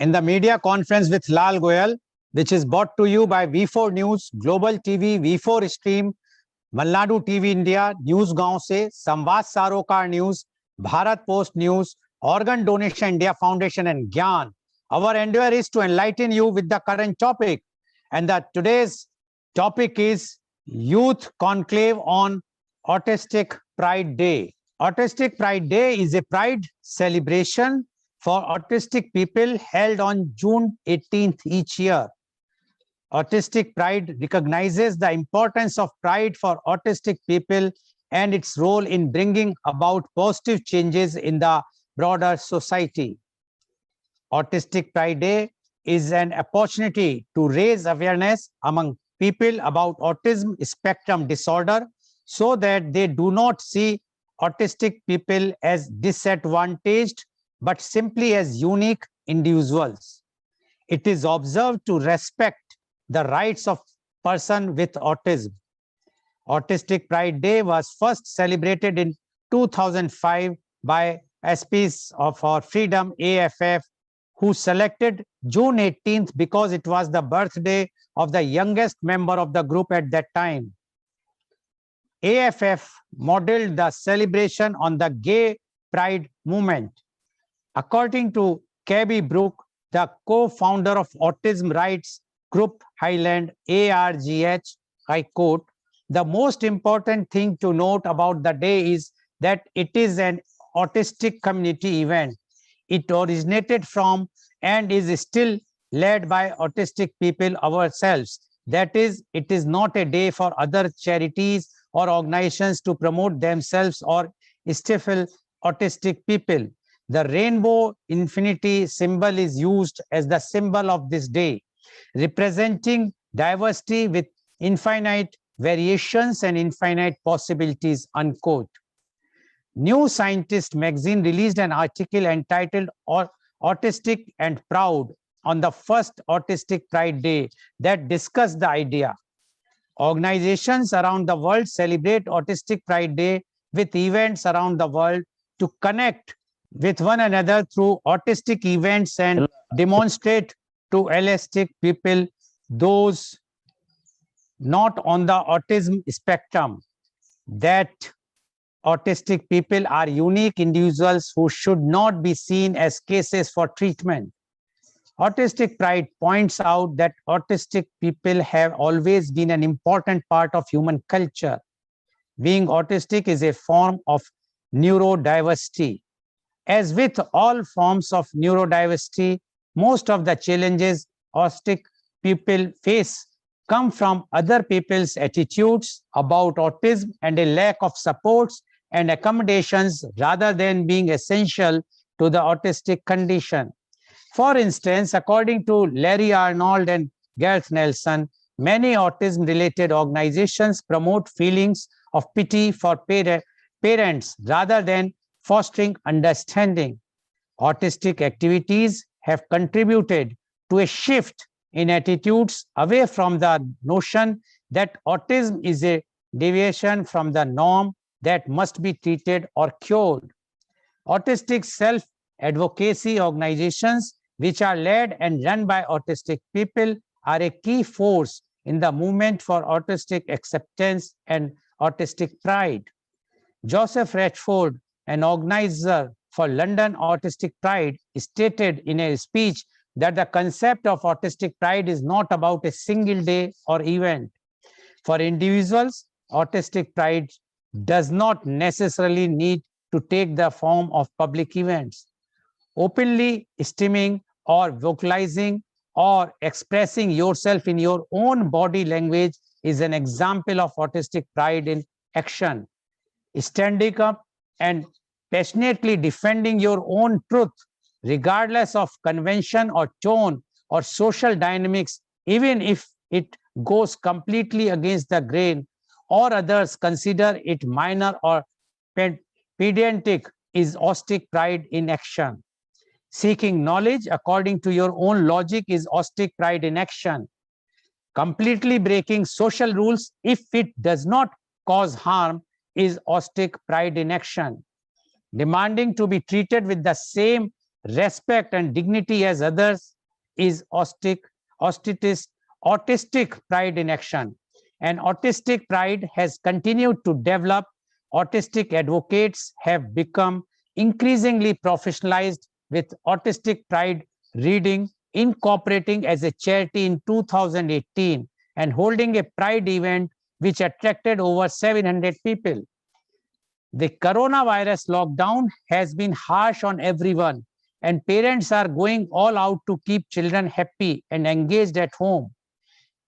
in the media conference with Lal Goel, which is brought to you by V4 News, Global TV, V4 Stream, Malnadu TV India, news गांव से, Samvad Sarokar news, Bharat post news, organ donation India Foundation and Gyan. Our endeavor is to enlighten you with the current topic. And today's topic is Youth Conclave on Autistic Pride Day. Autistic Pride Day is a pride celebration for autistic people held on June 18th each year. Autistic Pride recognizes the importance of pride for autistic people and its role in bringing about positive changes in the broader society. Autistic Pride Day is an opportunity to raise awareness among people about autism spectrum disorder so that they do not see autistic people as disadvantaged, but simply as unique individuals. It is observed to respect the rights of person with autism. Autistic Pride Day was first celebrated in 2005 by SPs for Freedom, AFF, who selected June 18th because it was the birthday of the youngest member of the group at that time. AFF modeled the celebration on the gay pride movement. According to Cabby Brook, the co-founder of Autism Rights Group Highland, ARGH, I quote, "The most important thing to note about the day is that it is an autistic community event. It originated from and is still led by autistic people ourselves. That is, it is not a day for other charities or organizations to promote themselves or stifle autistic people. The rainbow infinity symbol is used as the symbol of this day, representing diversity with infinite variations and infinite possibilities," unquote. New Scientist magazine released an article entitled Autistic and Proud on the first Autistic Pride Day that discussed the idea. Organizations around the world celebrate Autistic Pride Day with events around the world to connect with one another through autistic events and demonstrate to autistic people, those not on the autism spectrum, that autistic people are unique individuals who should not be seen as cases for treatment. Autistic Pride points out that autistic people have always been an important part of human culture. Being autistic is a form of neurodiversity. As with all forms of neurodiversity, most of the challenges autistic people face come from other people's attitudes about autism and a lack of supports and accommodations rather than being essential to the autistic condition. For instance, according to Larry Arnold and Gareth Nelson, many autism-related organizations promote feelings of pity for parents rather than fostering understanding. Autistic activities have contributed to a shift in attitudes away from the notion that autism is a deviation from the norm that must be treated or cured. Autistic self-advocacy organizations, which are led and run by autistic people, are a key force in the movement for autistic acceptance and autistic pride. Joseph Ratchford, an organizer for London Autistic Pride, stated in a speech that the concept of autistic pride is not about a single day or event. For individuals, autistic pride does not necessarily need to take the form of public events. Openly esteeming or vocalizing or expressing yourself in your own body language is an example of autistic pride in action. Standing up and passionately defending your own truth, regardless of convention or tone or social dynamics, even if it goes completely against the grain or others consider it minor or pedantic, is autistic pride in action. Seeking knowledge according to your own logic is autistic pride in action. Completely breaking social rules if it does not cause harm is autistic pride in action. Demanding to be treated with the same respect, and dignity as others is autistic pride in action. And autistic pride has continued to develop. Autistic advocates have become increasingly professionalized, with Autistic Pride Reading incorporating as a charity in 2018 and holding a pride event which attracted over 700 people. The coronavirus lockdown has been harsh on everyone, and parents are going all out to keep children happy and engaged at home.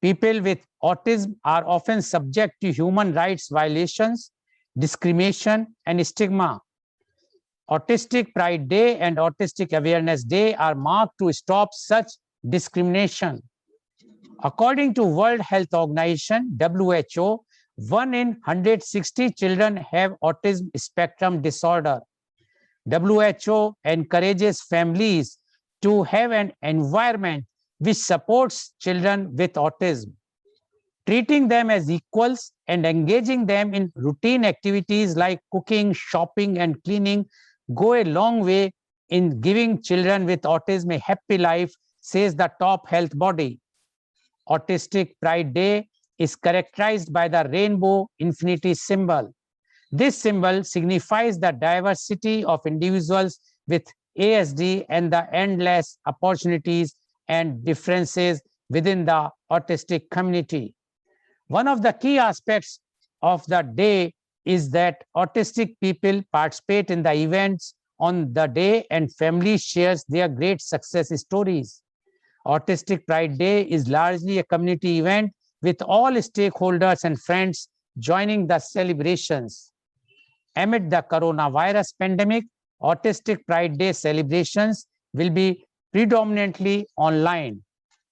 People with autism are often subject to human rights violations, discrimination, and stigma. Autistic Pride Day and Autistic Awareness Day are marked to stop such discrimination. According to World Health Organization, WHO, 1 in 160 children have autism spectrum disorder. WHO encourages families to have an environment which supports children with autism. Treating them as equals and engaging them in routine activities like cooking, shopping, and cleaning go a long way in giving children with autism a happy life, says the top health body. Autistic Pride Day is characterized by the rainbow infinity symbol. This symbol signifies the diversity of individuals with ASD and the endless opportunities and differences within the autistic community. One of the key aspects of the day is that autistic people participate in the events on the day and family shares their great success stories. Autistic Pride Day is largely a community event with all stakeholders and friends joining the celebrations. Amid the coronavirus pandemic, Autistic Pride Day celebrations will be predominantly online.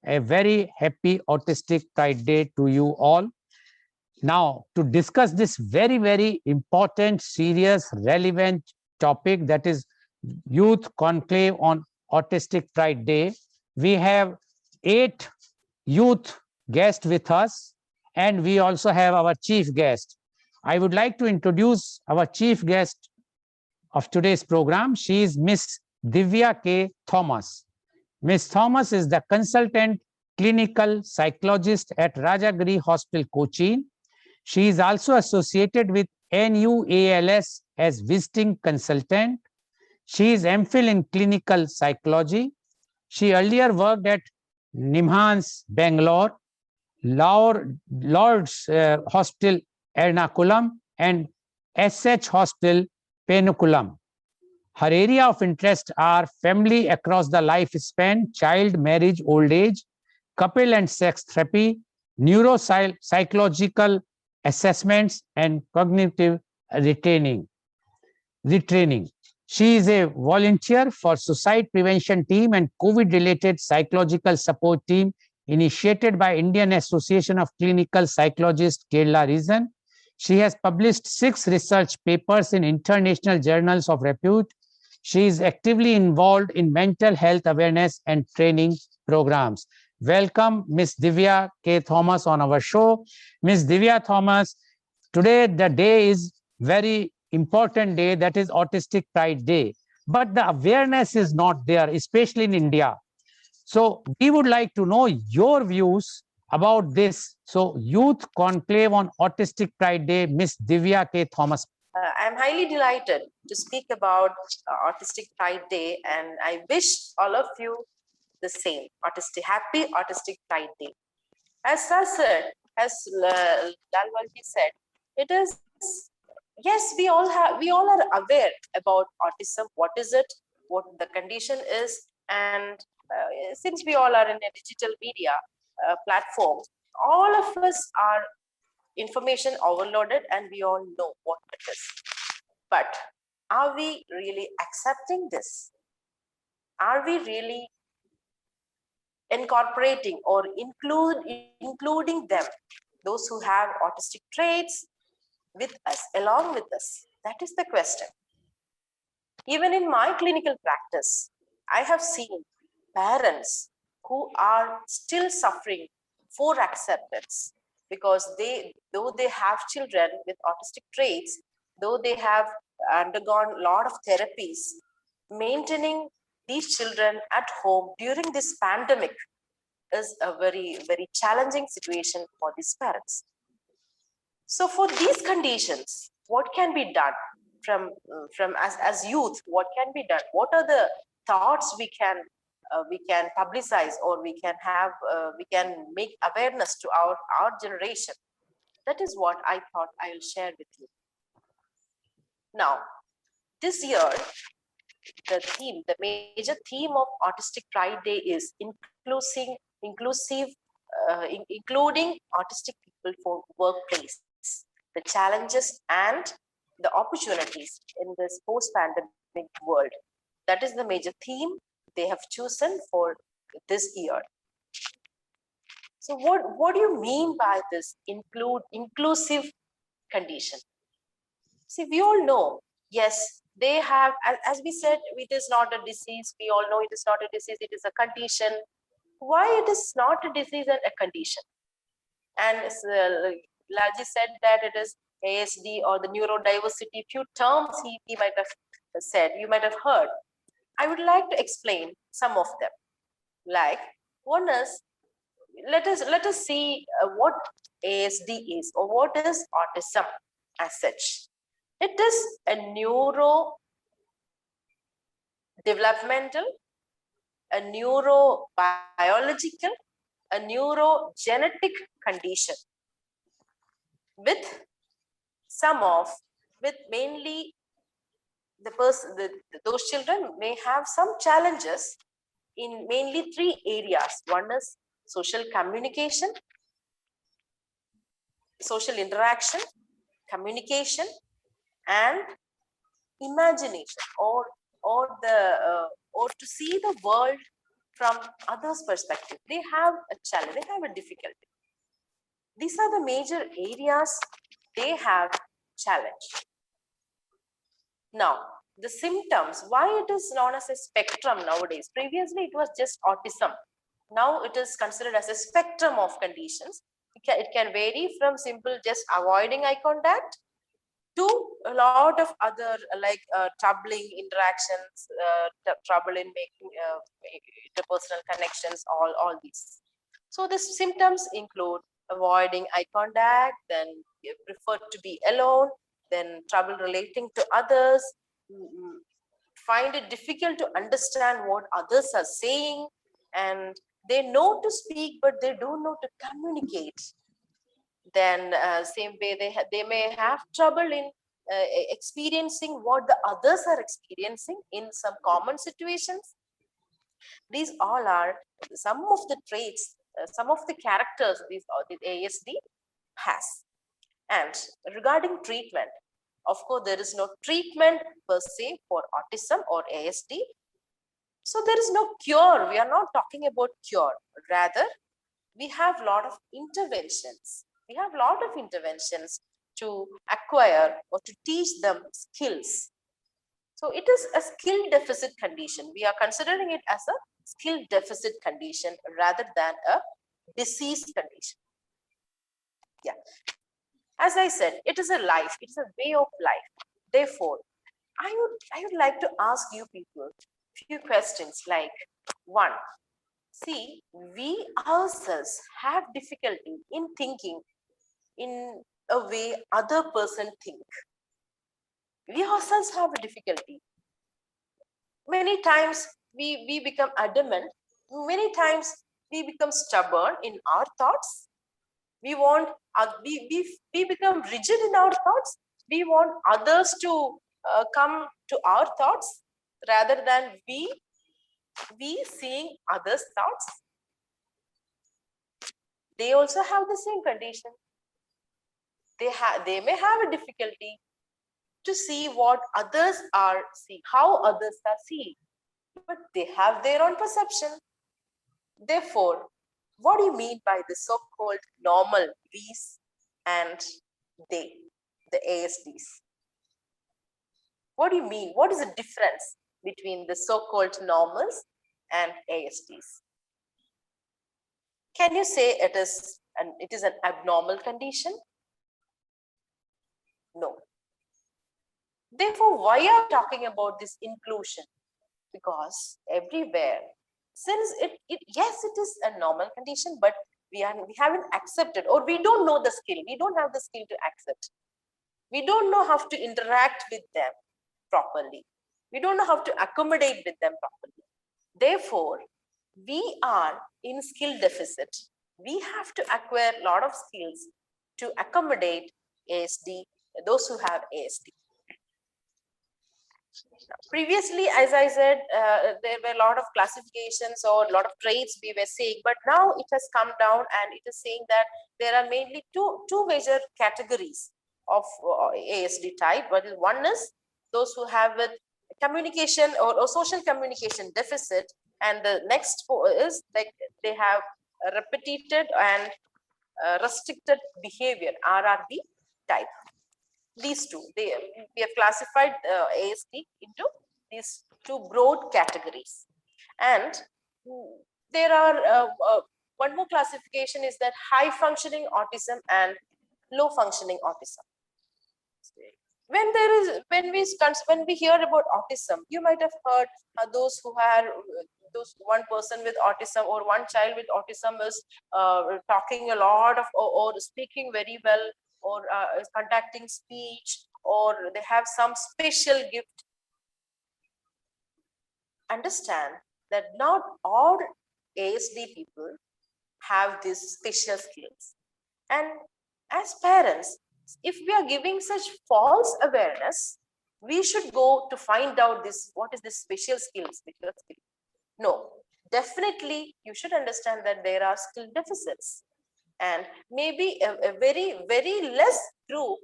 A very happy Autistic Pride Day to you all. Now, to discuss this very, very important, serious, relevant topic, that is Youth Conclave on Autistic Pride Day, we have 8 youth guests with us, and we also have our chief guest. I would like to introduce our chief guest of today's program. She is Miss Divya K. Thomas. Miss Thomas is the consultant clinical psychologist at Rajagiri Hospital, Cochin. She is also associated with NUALS as visiting consultant. She is MPhil in clinical psychology. She earlier worked at Nimhans, Bangalore, Lord's Hospital, Ernakulam, and SH Hospital, Penukulam. Her area of interest are family across the lifespan, child, marriage, old age, couple and sex therapy, neuropsychological assessments, and cognitive retraining. She is a volunteer for suicide prevention team and COVID-related psychological support team initiated by Indian Association of Clinical Psychologists, Kerala region. She has published 6 research papers in international journals of repute. She is actively involved in mental health awareness and training programs. Welcome, Ms. Divya K. Thomas on our show. Ms. Divya Thomas, today the day is very important day, that is Autistic Pride Day. But the awareness is not there, especially in India. So we would like to know your views about this. So Youth Conclave on Autistic Pride Day, Ms. Divya K. Thomas. I'm highly delighted to speak about Autistic Pride Day, and I wish all of you the same. Happy Autistic Pride Day. As Sir said, as Lal Goel said, it is, yes, we all are aware about autism. What is it? What the condition is? And since we all are in a digital media platform, all of us are information overloaded, and we all know what it is. But are we really accepting this? Are we really incorporating or including them, those who have autistic traits, with us, along with us? That is the question. Even in my clinical practice, I have seen parents who are still suffering for acceptance, because though they have children with autistic traits, though they have undergone a lot of therapies, maintaining these children at home during this pandemic is a very, very challenging situation for these parents. So for these conditions, what can be done from as youth? What can be done? What are the thoughts we can publicize, or we can make awareness to our generation? That is what I thought I will share with you. Now, this year, the major theme of Autistic Pride Day is inclusive, including autistic people for workplace, the challenges and the opportunities in this post-pandemic world. That is the major theme they have chosen for this year. So what do you mean by this inclusive condition? See, we all know, yes, they have, as we said, it is not a disease. We all know it is not a disease, it is a condition. Why it is not a disease and a condition? And Lalji said that it is ASD or the neurodiversity, few terms he might have said, you might have heard. I would like to explain some of them. Like, one is, let us see what ASD is, or what is autism as such. It is a neurodevelopmental, a neurobiological, a neurogenetic condition with mainly those children may have some challenges in mainly 3 areas. One is social communication, social interaction, communication, and imagination, or to see the world from others' perspective. They have a challenge, they have a difficulty. These are the major areas they have challenge. Now, the symptoms, why it is known as a spectrum nowadays. Previously, it was just autism. Now it is considered as a spectrum of conditions. It can vary from simple just avoiding eye contact to a lot of other troubling interactions, trouble in making interpersonal connections, all these. So the symptoms include avoiding eye contact, then prefer to be alone, then trouble relating to others, find it difficult to understand what others are saying, and they know to speak, but they don't know to communicate. Then same way they may have trouble in experiencing what the others are experiencing in some common situations. These all are some of the traits, some of the characters the ASD has. And regarding treatment, of course, there is no treatment per se for autism or ASD. So there is no cure. We are not talking about cure. Rather, we have a lot of interventions. We have a lot of interventions to acquire or to teach them skills. So it is a skill deficit condition. We are considering it as a skill deficit condition rather than a disease condition. Yeah. As I said, it is a life. It is a way of life. Therefore, I would like to ask you people a few questions like, one, see, we ourselves have difficulty in thinking in a way other person think. We ourselves have a difficulty. Many times we become adamant. Many times we become stubborn in our thoughts. We want we become rigid in our thoughts. We want others to come to our thoughts rather than we seeing others' thoughts. They also have the same condition. They may have a difficulty to see what others are seeing, how others are seeing, but they have their own perception. Therefore, what do you mean by the so-called normal we's and they, the ASDs? What do you mean? What is the difference between the so-called normals and ASDs? Can you say it is an abnormal condition? No. Therefore, why are we talking about this inclusion? because everywhere, since yes, it is a normal condition, but we haven't accepted, or we don't know the skill. We don't have the skill to accept. We don't know how to interact with them properly. We don't know how to accommodate with them properly. Therefore, we are in skill deficit. We have to acquire a lot of skills to accommodate ASD, those who have ASD. Previously, as I said, there were a lot of classifications or a lot of traits we were seeing, but now it has come down and it is saying that there are mainly two major categories of ASD type. One is those who have with communication or social communication deficit, and the next is like they have repeated and restricted behavior, RRB type. These two, we have classified ASD into these two broad categories. And there are one more classification is that high functioning autism and low functioning autism. When we hear about autism, you might have heard those who are those one person with autism or one child with autism is talking a lot of or speaking very well, or is conducting speech, or they have some special gift. Understand that not all ASD people have these special skills. And as parents, if we are giving such false awareness, we should go to find out this, what is this special skills? No, definitely you should understand that there are skill deficits, and maybe a very, very less group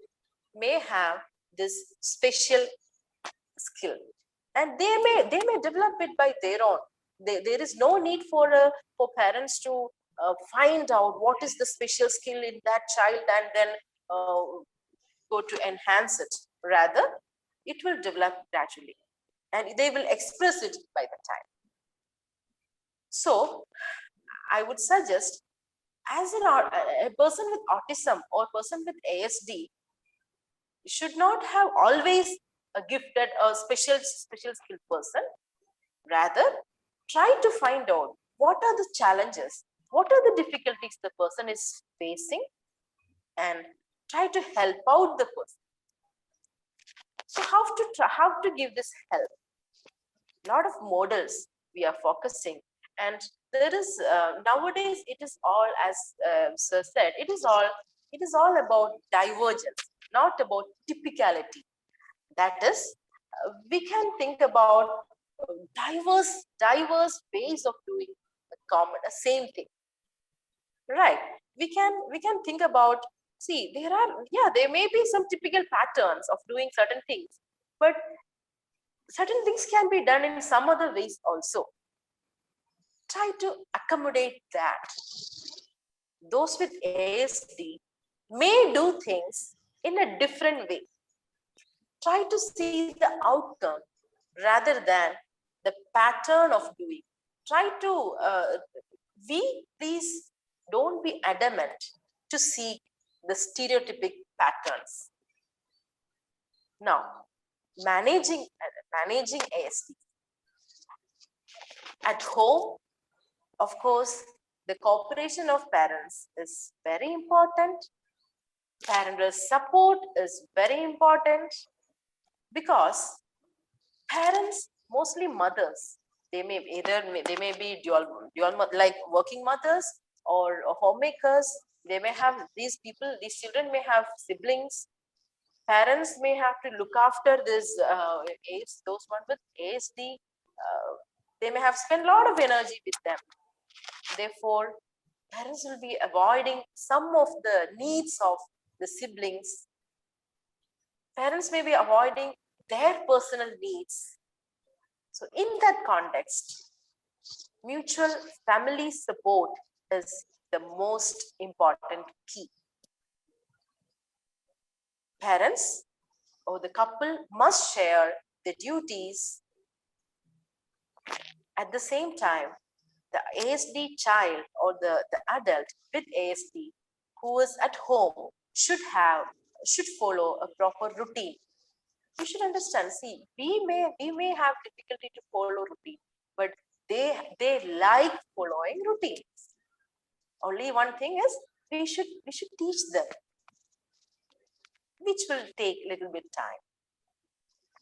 may have this special skill, and they may develop it by their own. There is no need for parents to find out what is the special skill in that child and then go to enhance it. Rather, it will develop gradually, and they will express it by the time. So I would suggest, as a person with autism or person with ASD should not have always a gifted a special skilled person. Rather, try to find out what are the challenges, what are the difficulties the person is facing, and try to help out the person. So how to give this help? A lot of models we are focusing, and there is nowadays it is all, as sir said, it is all about divergence, not about typicality. That is, we can think about diverse ways of doing the same thing, right? We can think about, see, there may be some typical patterns of doing certain things, but certain things can be done in some other ways also. Try to accommodate that. Those with ASD may do things in a different way. Try to see the outcome rather than the pattern of doing. Try to, please don't be adamant to seek the stereotypic patterns. Now, managing ASD. At home, of course, the cooperation of parents is very important. Parental support is very important, because parents, mostly mothers, they may be dual like working mothers or homemakers. They may have these children may have siblings. Parents may have to look after those one with ASD. They may have spent a lot of energy with them. Therefore, parents will be avoiding some of the needs of the siblings. Parents may be avoiding their personal needs. So in that context, mutual family support is the most important key. Parents or the couple must share the duties. At the same time, the ASD child or the adult with ASD who is at home should follow a proper routine. You should understand. See, we may have difficulty to follow routine, but they like following routines. Only one thing is we should teach them, which will take a little bit time.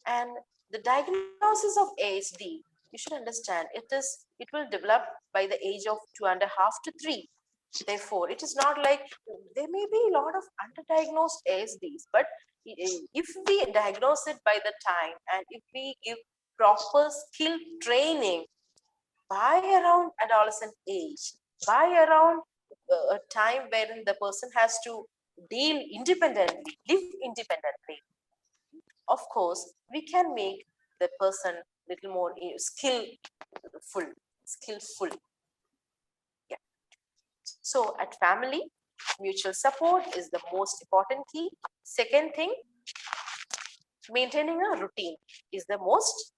And the diagnosis of ASD, you should understand, it will develop by the age of 2.5 to 3. Therefore, it is not like there may be a lot of underdiagnosed ASDs, but if we diagnose it by the time and if we give proper skill training by around adolescent age, by around a time when the person has to deal independently, live independently, of course, we can make the person little more skillful. Yeah. So at family, mutual support is the most important key. Second thing, maintaining a routine is the most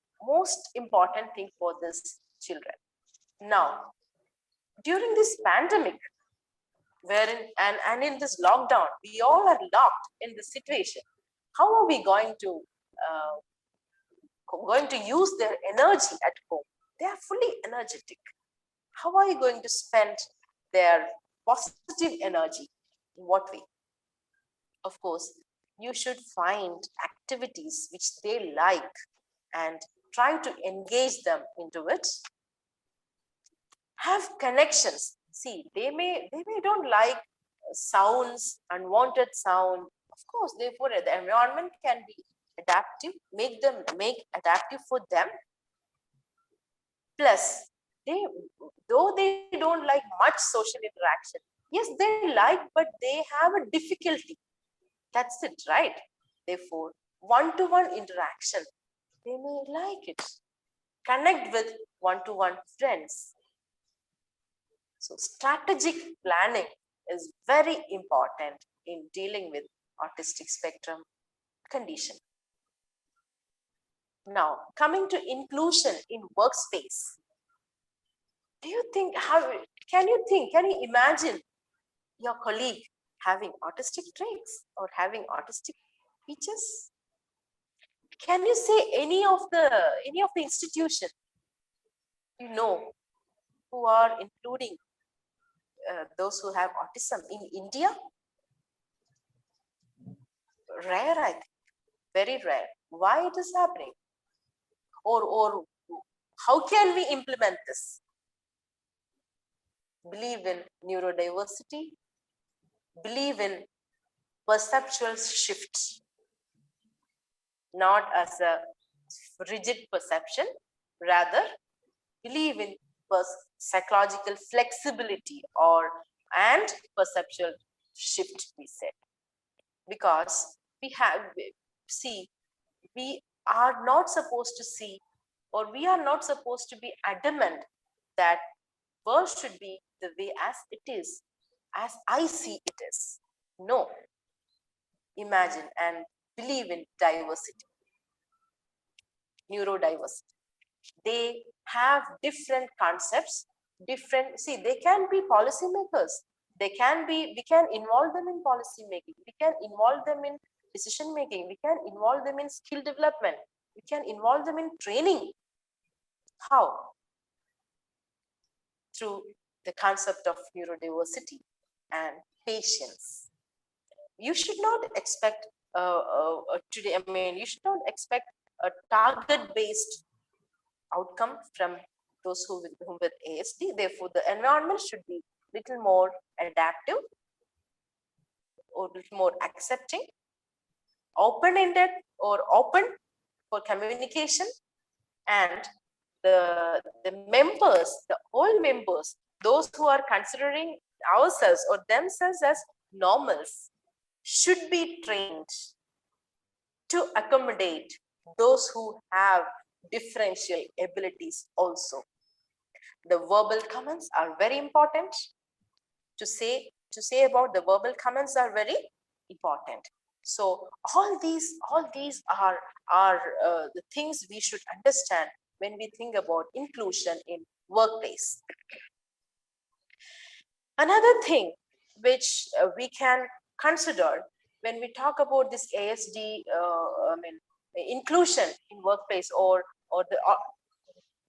important thing for these children. Now, during this pandemic, wherein and in this lockdown, we all are locked in this situation. How are we going to use their energy at home? They are fully energetic. How are you going to spend their positive energy? In what way? Of course, you should find activities which they like and try to engage them into it. Have connections. See, they may don't like sounds, unwanted sound. Of course, therefore the environment can be adaptive, make adaptive for them. Plus, though they don't like much social interaction, yes, they like, but they have a difficulty. That's it, right? Therefore, one-to-one interaction, they may like it. Connect with one-to-one friends. So strategic planning is very important in dealing with autistic spectrum condition. Now, coming to inclusion in workspace. Do you think, can you imagine your colleague having autistic traits or having autistic features? Can you say any of the institution you know who are including those who have autism in India? Rare, I think, very rare. Why it is happening? Or how can we implement this? Believe in neurodiversity, believe in perceptual shift, not as a rigid perception, rather believe in psychological flexibility and perceptual shift, we said. Because we are not supposed to see, or we are not supposed to be adamant that world should be the way as it is, as I see it is. No. Imagine and believe in diversity, neurodiversity. They have different concepts, they can be policymakers. We can involve them in policy making. We can involve them in decision making. We can involve them in skill development. We can involve them in training. How? Through the concept of neurodiversity and patience. You should not expect today. I mean, you should not expect a target-based outcome from those who with ASD. Therefore, the environment should be little more adaptive or little more accepting, open-ended or open for communication, and the whole members, those who are considering ourselves or themselves as normals, should be trained to accommodate those who have differential abilities also. The verbal comments are very important. To say about the verbal comments are very important. So all these are the things we should understand when we think about inclusion in workplace. Another thing which we can consider when we talk about this ASD, inclusion in workplace, or the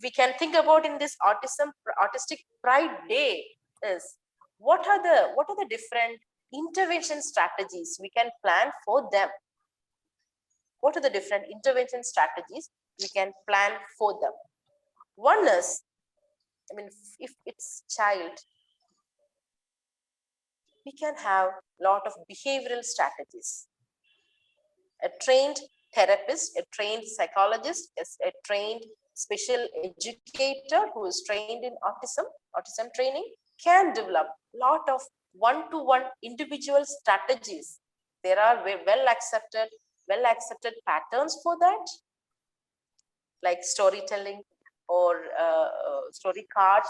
we can think about in this autistic pride day is, what are the different intervention strategies we can plan for them? What are the different intervention strategies we can plan for them? One is, I mean, if it's child, we can have a lot of behavioral strategies. A trained therapist, a trained psychologist, a trained special educator who is trained in autism training can develop a lot of one-to-one individual strategies. There are well accepted patterns for that, like storytelling, or story cards,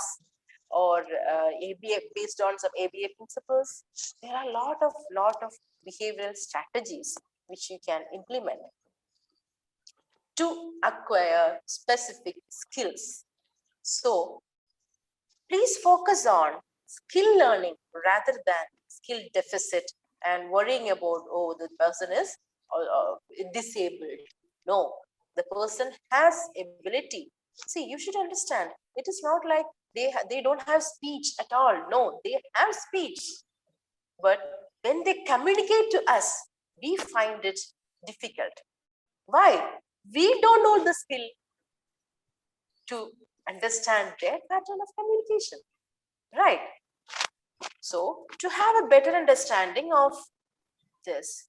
or ABA, based on some ABA principles. There are a lot of behavioral strategies which you can implement to acquire specific skills. So please focus on skill learning rather than skill deficit and worrying about, oh, the person is disabled. No, the person has ability. See, you should understand, it is not like they don't have speech at all. No, they have speech. But when they communicate to us, we find it difficult. Why? We don't know the skill to understand their pattern of communication, right? So to have a better understanding of this,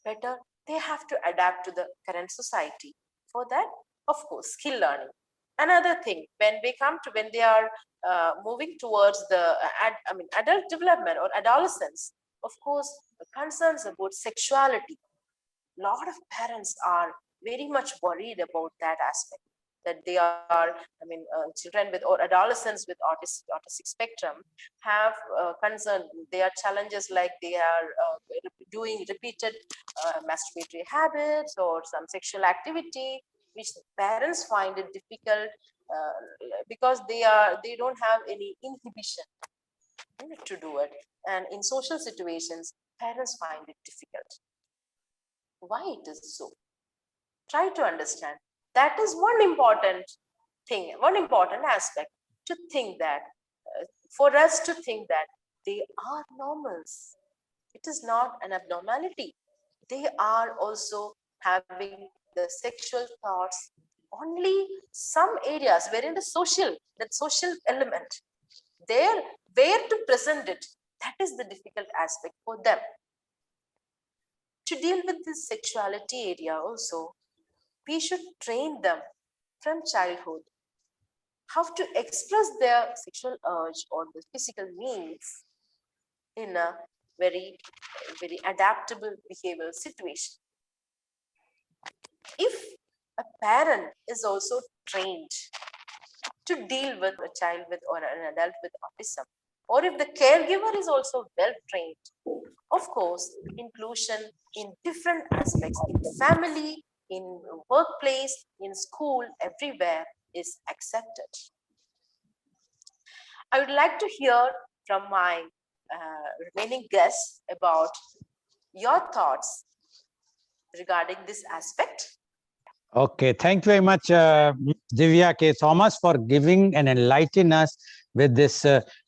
they have to adapt to the current society. For that, of course, skill learning. Another thing, when they are moving towards the adult development or adolescence, of course, concerns about sexuality. A lot of parents are very much worried about that aspect, that they are, children with or adolescents with autistic spectrum have concern. There are challenges like they are doing repeated masturbatory habits or some sexual activity, which parents find it difficult because they don't have any inhibition to do it, and in social situations, parents find it difficult. Why it is so? Try to understand. That is one important thing, one important aspect, to think that for us to think that they are normals. It is not an abnormality. They are also having the sexual thoughts, only some areas wherein that social element, there, where to present it, that is the difficult aspect for them. To deal with this sexuality area also, we should train them from childhood how to express their sexual urge or the physical needs in a very, very adaptable behavioral situation. If a parent is also trained to deal with a child with or an adult with autism, or if the caregiver is also well trained, of course, inclusion in different aspects, in family, in workplace, in school, everywhere is accepted. I would like to hear from my remaining guests about your thoughts regarding this aspect. Okay, thank you very much, Divya K. Thomas, for giving and enlightening us with this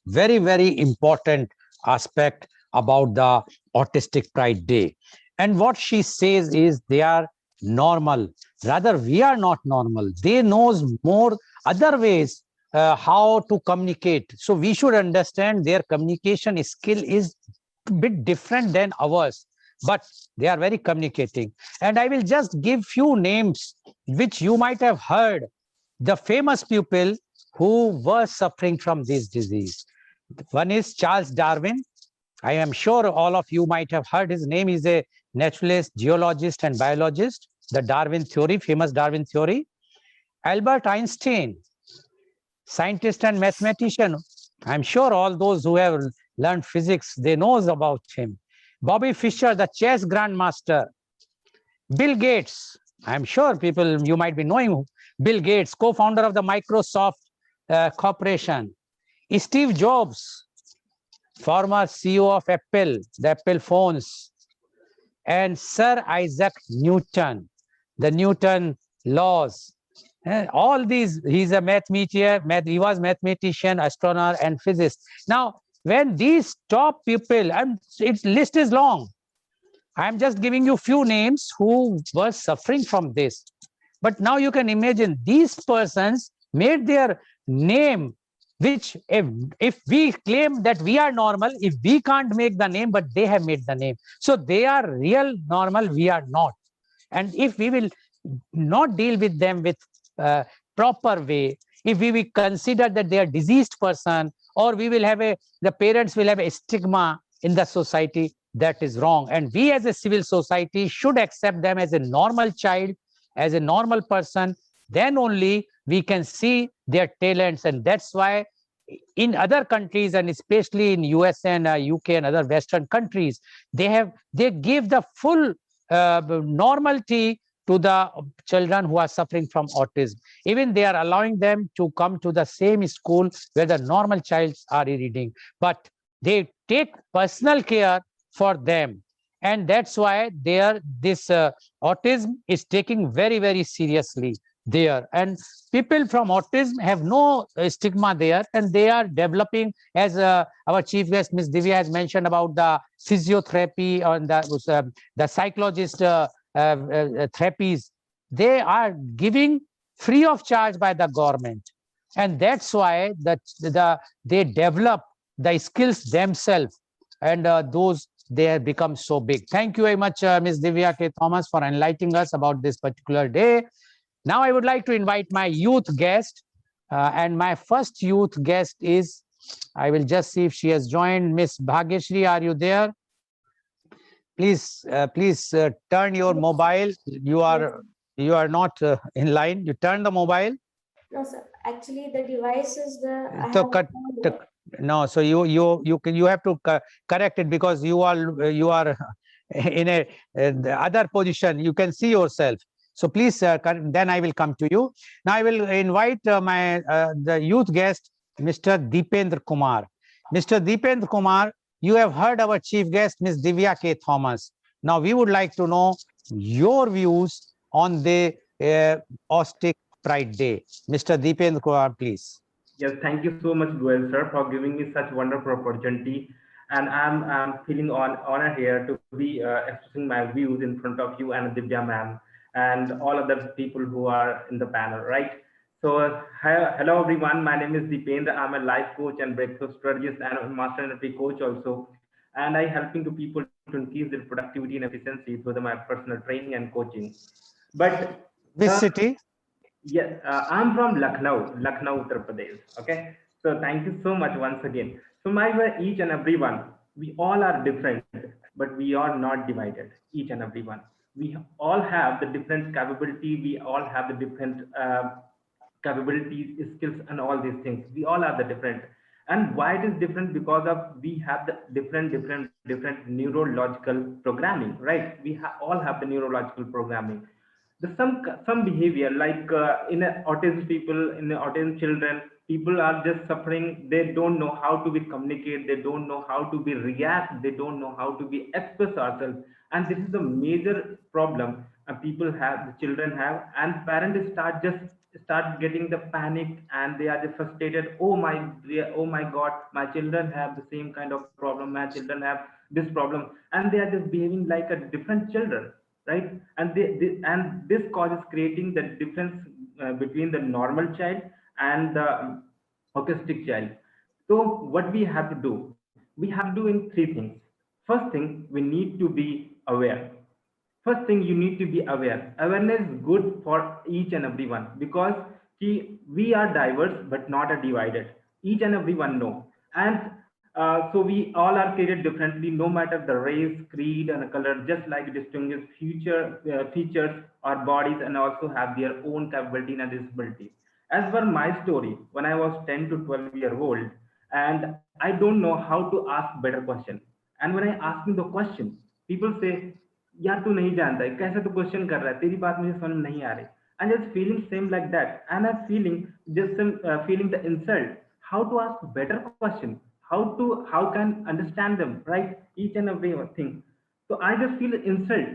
very, very important aspect about the Autistic Pride Day. And what she says is they are normal. Rather, we are not normal. They knows more other ways how to communicate. So we should understand their communication skill is a bit different than ours, but they are very communicating. And I will just give few names which you might have heard, the famous people who were suffering from this disease. One is Charles Darwin. I am sure all of you might have heard his name. He's a naturalist, geologist, and biologist. The Darwin theory, famous Darwin theory. Albert Einstein, scientist and mathematician. I'm sure all those who have learned physics, they knows about him. Bobby Fischer, the chess grandmaster. Bill Gates, I'm sure people, you might be knowing Bill Gates, co-founder of the Microsoft Corporation. Steve Jobs, former CEO of Apple, the Apple phones. And Sir Isaac Newton, the Newton laws. All these, he's a mathematician, he was mathematician, astronomer, and physicist. Now, when these top people, and its list is long, I'm just giving you few names who were suffering from this. But now you can imagine these persons made their name, which if we claim that we are normal, if we can't make the name, but they have made the name. So they are real normal, we are not. And if we will not deal with them with proper way, if we will consider that they are diseased person, or we will have the parents will have a stigma in the society, that is wrong. And we as a civil society should accept them as a normal child, as a normal person. Then only we can see their talents. And that's why in other countries, and especially in US and UK and other Western countries, they give the full normality to the children who are suffering from autism. Even they are allowing them to come to the same school where the normal childs are reading, but they take personal care for them. And that's why this autism is taking very, very seriously there. And people from autism have no stigma there, and they are developing, as our chief guest Ms. Divya has mentioned about the physiotherapy and the psychologist therapies. They are giving free of charge by the government, and that's why they develop the skills themselves, and those they have become so big. Thank you very much, Ms. Divya K. Thomas, for enlightening us about this particular day. Now I would like to invite my youth guest, and my first youth guest is, I will just see if she has joined. Miss Bhagyashri, are you there? Please turn your mobile. You are not in line. You turn the mobile. No, sir. Actually, the device is the. No, so you have to correct it, because you are in the other position. You can see yourself. So please, then I will come to you. Now I will invite the youth guest, Mr. Deependra Kumar. Mr. Deependra Kumar, you have heard our chief guest, Ms. Divya K. Thomas. Now we would like to know your views on the Autistic Pride Day. Mr. Deependra Kumar, please. Yes, thank you so much, Goel sir, for giving me such wonderful opportunity. And I'm feeling honored here to be expressing my views in front of you and Divya ma'am and all other people who are in the panel, right? So, hello everyone. My name is Deependra. I'm a life coach and breakthrough strategist and a master NLP coach also. And I helping to people to increase their productivity and efficiency through my personal training and coaching. But which city? Yes, I'm from Lucknow, Uttar Pradesh. Okay, so thank you so much once again. So my way, each and everyone, we all are different, but we are not divided. Each and everyone, we all have the different capability. We all have the different capabilities, skills, and all these things. We all are the different. And why it is different? Because of we have the different neurological programming, right? All have the neurological programming. The some behavior like in autism people, in autism children, people are just suffering. They don't know how to be communicate. They don't know how to be react. They don't know how to be express ourselves. And this is a major problem people have, the children have, and parents start getting the panic, and they are just frustrated. Oh my god, my children have the same kind of problem, my children have this problem, and they are just behaving like a different children, right? And and this causes creating the difference between the normal child and the autistic child. So what we have to do, we have to do in three things. First thing, we need to be aware. First thing, you need to be aware. Awareness is good for each and everyone, because we are diverse but not a divided. Each and everyone know. And so we all are created differently, no matter the race, creed, and color, just like distinguished features or bodies, and also have their own capability and disability. As per my story, when I was 10 to 12-year-old, and I don't know how to ask better question. And when I ask me the question, people say, यार तू नहीं जानता है कैसे तू question कर रहा है, तेरी बात मुझे समझ नहीं आ रही. And just feeling same like that, and I'm feeling just feeling the insult. How to ask better question? How can understand them, right? Each and every thing. So I just feel insult.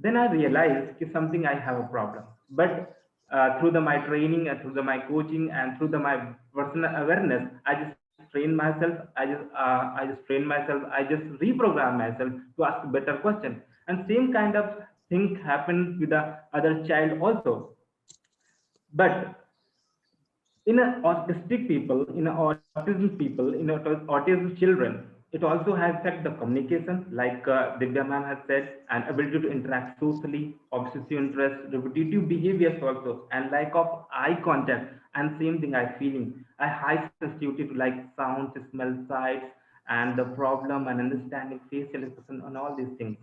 Then I realized that something I have a problem. But through my training and through my coaching and through my personal awareness, I just train myself. I just train myself. I just reprogram myself to ask better questions. And same kind of thing happened with the other child also. But in a autistic people, in a autism people, in a autism children, it also has affect the communication, like Divya ma'am has said, and ability to interact socially, obsessive interest, repetitive behaviors also, and lack of eye contact. And same thing I feeling a high sensitivity to like sounds, smell, sights, and the problem and understanding facial expression and all these things.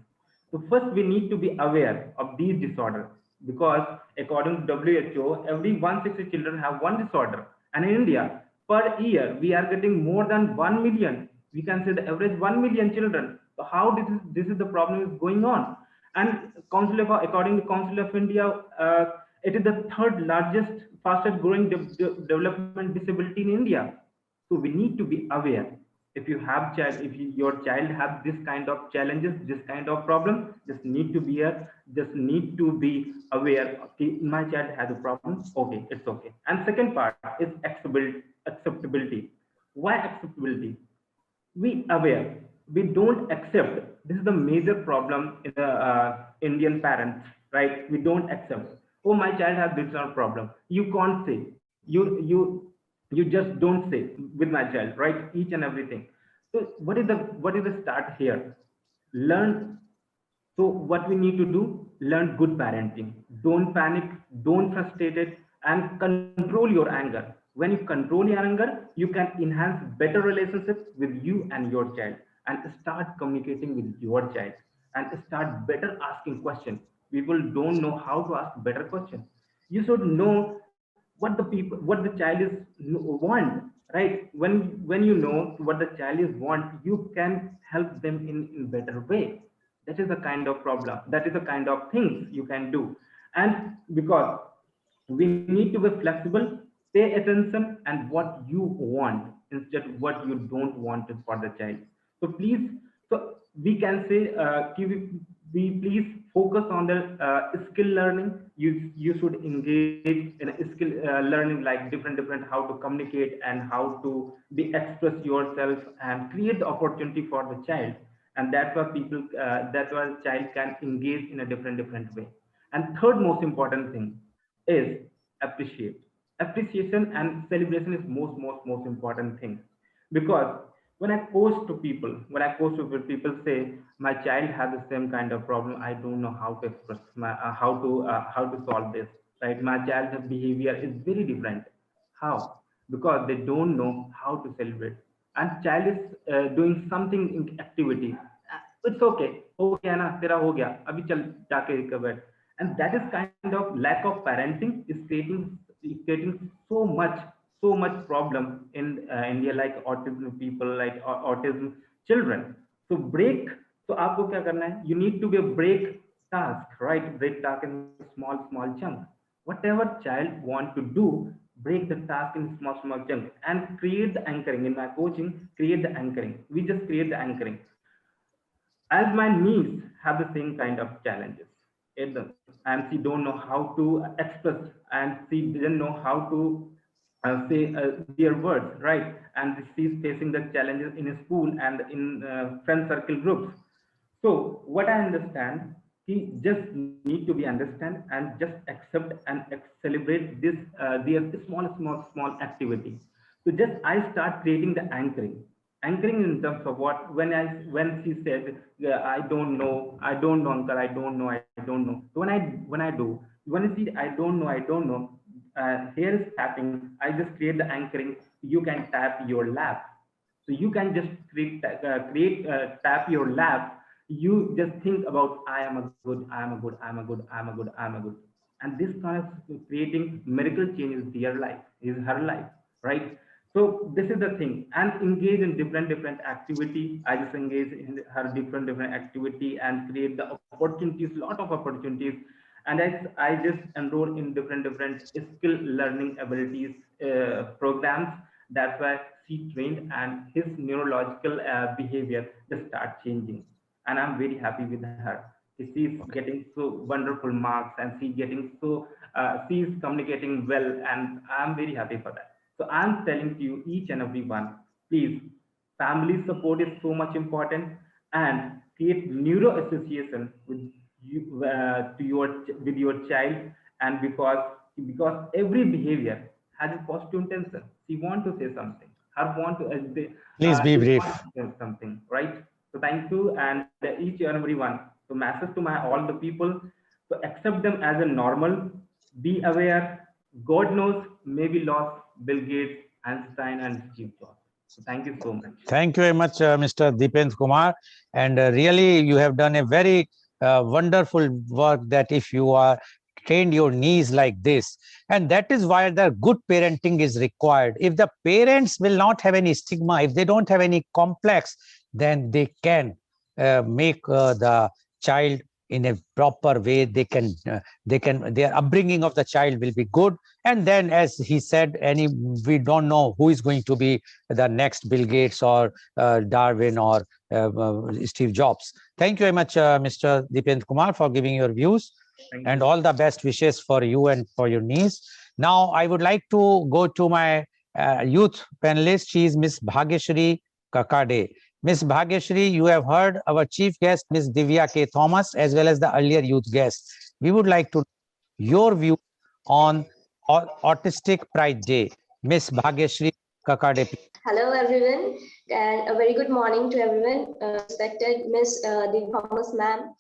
So first we need to be aware of these disorders, because according to WHO, every 160 children have one disorder. And in India, per year, we are getting more than 1 million. We can say the average 1 million children. So how this is the problem is going on. And according to Council of India, it is the third largest, fastest growing development disability in India. So we need to be aware. If you have child, if your child have this kind of challenges, this kind of problem, just need to be aware. Okay, my child has a problem. Okay, it's okay. And second part is acceptability. Why acceptability? We aware, we don't accept. This is the major problem in the Indian parents, right? We don't accept. Oh, my child has this problem. You can't say. You just don't say with my child, right? Each and everything. So what is the start here? Learn. So what we need to do, learn good parenting. Don't panic, don't frustrate it, and control your anger. When you control your anger, you can enhance better relationships with you and your child, and start communicating with your child, and start better asking questions. People don't know how to ask better questions. You should know what the child is want, right? When you know what the child is want, you can help them in better way. That is the kind of problem, that is the kind of things you can do. And because we need to be flexible, pay attention and what you want instead what you don't want for the child. So please, so we can say we please focus on the skill learning. You should engage in a skill learning, like different how to communicate and how to be express yourself and create the opportunity for the child. And that's why that's why child can engage in a different way. And third most important thing is appreciate. Appreciation and celebration is most important thing. Because when I post to people, people say my child has the same kind of problem, I don't know how to express my how to solve this, right? My child's behavior is very different. How? Because they don't know how to celebrate. And child is doing something in activity. It's okay, हो गया ना तेरा, हो गया अभी चल जाके बैठ. And that is kind of lack of parenting is creating so much problem in India, like autism people, like autism children. So break. So आपको क्या करना है? You need to be a break task, right? Break task in small chunks. Whatever child want to do, break the task in small chunks and create the anchoring. In my coaching, create the anchoring. We just create the anchoring. As my niece have the same kind of challenges, and she don't know how to express, and she didn't know how to say their words, right? And she's facing the challenges in a school and in friend circle groups. So what I understand, he just need to be understand and just accept and celebrate this their small activity. So just I start creating the anchoring in terms of what, when she said, yeah, I don't know uncle, I don't know. So when I see I don't know, here is tapping, I just create the anchoring. You can tap your lap. So you can just tap your lap. You just think about I am a good, I am a good, I am a good, I am a good, I am a good. And this kind of creating miracle changes their life, is her life, right? So this is the thing. And engage in different activity. I just engage in her different activity and create the opportunities, lot of opportunities. And I just enroll in different skill learning abilities programs. That's why she trained and his neurological behavior just start changing. And I'm very happy with her. She's getting so wonderful marks, and she's communicating well, and I'm very happy for that. So I'm telling to you, each and every one, please, family support is so much important, and create neuro association with you with your child. And because every behavior has a positive intention. She want to say something, her want to Please be he brief. wants to say something, right? So thank you, and each and every one. So message to my all the people, so accept them as a normal. Be aware. God knows, maybe lost Bill Gates, Einstein, and Steve Jobs. So thank you so much. Thank you very much, Mr. Dipendra Kumar. And really, you have done a very wonderful work that if you are trained your niece like this, and that is why the good parenting is required. If the parents will not have any stigma, if they don't have any complex, then they can make the child in a proper way. Their upbringing of the child will be good. And then, as he said, we don't know who is going to be the next Bill Gates or Darwin or Steve Jobs. Thank you very much, Mr. Dipendra Kumar, for giving your views, Thank and you. all the best wishes for you and for your niece. Now, I would like to go to my youth panelist. She is Miss Bhagyashri Kakade. Miss Bhagyashri, you have heard our chief guest, Miss Divya K. Thomas, as well as the earlier youth guest. We would like to know your view on Autistic Pride Day. Miss Bhagyashri Kakade. Hello, everyone, and a very good morning to everyone. Respected Miss Dev Thomas, ma'am,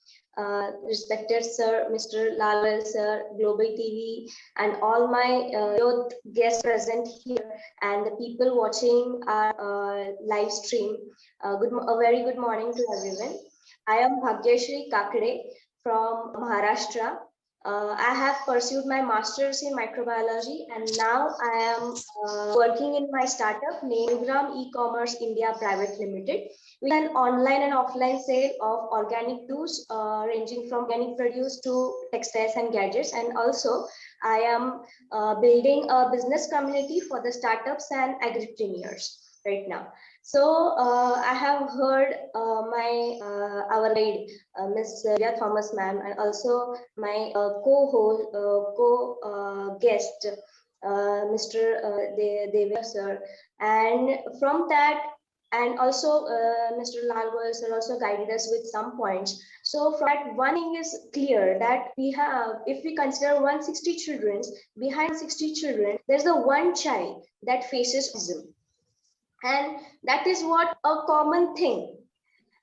respected Sir, Mr. Lal Goel, sir, Global TV, and all my youth guests present here, and the people watching our live stream. A very good morning to everyone. I am Bhagyashri Kakade from Maharashtra. I have pursued my master's in microbiology, and now I am working in my startup named Gram E-Commerce India Private Limited, with an online and offline sale of organic goods ranging from organic produce to textiles and gadgets. And also, I am building a business community for the startups and agripreneurs right now. So I have heard our guide, Miss Divya Thomas, ma'am, and also my guest, Mr. Dev sir, and from that, and also Mr. Lal Goel sir also guided us with some points. So from that, one thing is clear that we have, if we consider 160 children, behind 60 children, there's a one child that faces autism. And that is what a common thing,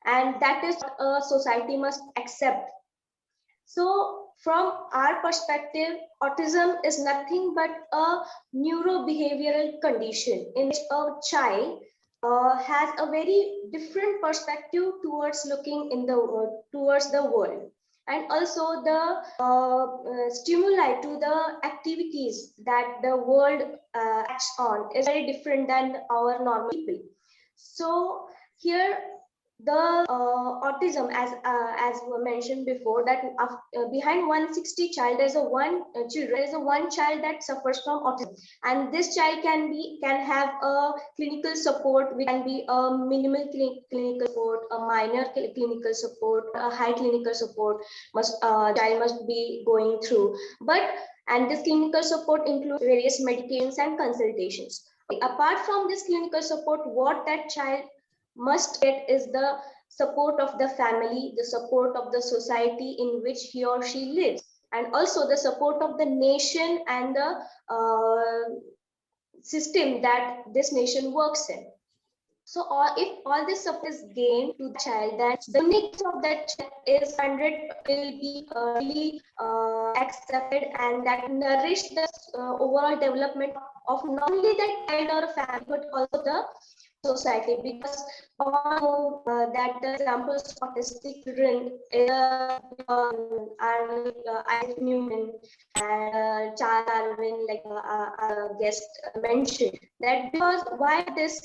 and that is what a society must accept. So from our perspective, autism is nothing but a neurobehavioral condition in which a child has a very different perspective towards looking in the towards the world, and also the stimuli to the activities that the world acts on is very different than our normal people. So here the autism, as mentioned before, that behind 160 child there's a one child that suffers from autism, and this child can have a clinical support, which can be a minimal clinical support, a minor clinical support, a high clinical support child must be going through. And this clinical support includes various medications and consultations. Apart from this clinical support, what that child must get is the support of the family, the support of the society in which he or she lives, and also the support of the nation and the system that this nation works in. So if all this support is gained to the child, then the needs of that child is 100 will be really accepted, and that nourish the overall development of not only that child or family, but also the society. Because all that the examples of autistic children is Isaac Newton and Charles Darwin, like our guest mentioned, that because why this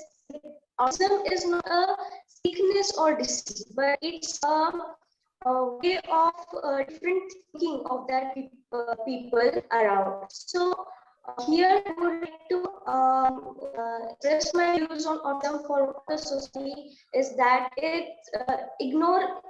autism is not a sickness or disease, but it's a way of different thinking of that people around. So here I would like to express my views on autism for the society is that it ignore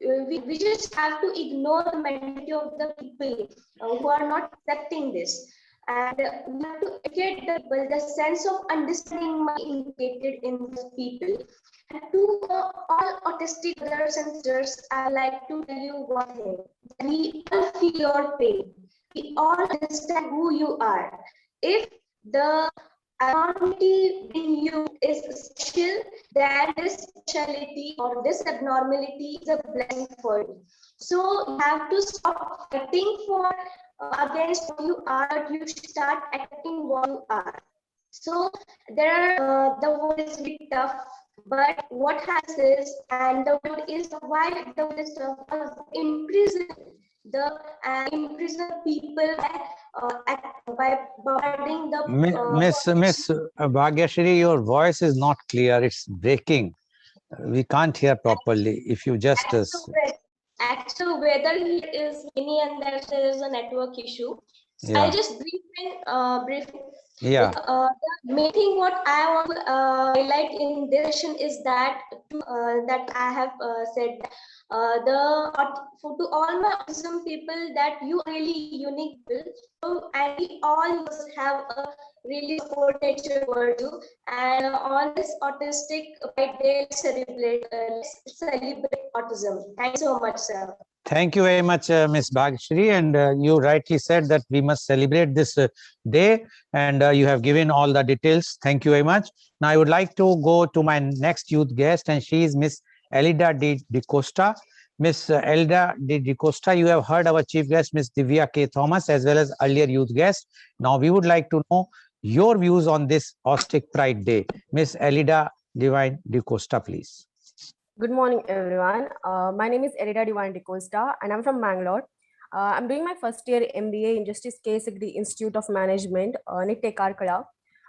we just have to ignore the mentality of the people who are not accepting this. And we have to educate the people. The sense of understanding must be inculcated in the people. And to all autistic brothers and sisters, I like to tell you one thing. We all feel your pain. We all understand who you are. If the abnormality in you is special, then this speciality or this abnormality is a blessing for you. So you have to stop fighting for against what you are, but you start acting what you are. So there are the world is very tough, but what happens is, and the world is why the world is tough, because imprison people by bombarding the Miss Bhagyashri, your voice is not clear. It's breaking. We can't hear properly. If you just actual weather here is rainy and there is a network issue. So yeah, I'll just brief. yeah. The main thing what I want to highlight in this session is that that I have said to all my autism people that you are really unique people. So, and we all must have a really support nature towards you. And on this autistic pride day, let's celebrate autism. Thanks so much, sir. Thank you very much, Ms. Bhagyashri. And you rightly said that we must celebrate this day, and you have given all the details. Thank you very much. Now, I would like to go to my next youth guest, and she is Miss Elida De Costa. Miss Elda De Costa, you have heard our chief guest, Miss Divya K. Thomas, as well as earlier youth guest. Now, we would like to know your views on this Autistic Pride Day. Miss Elida Divine De Costa, please. Good morning, everyone. My name is Erida Divine D'Costa, and I'm from Mangalore. I'm doing my first year MBA in Justice K. Sigdi Institute of Management, Nitte Karkala.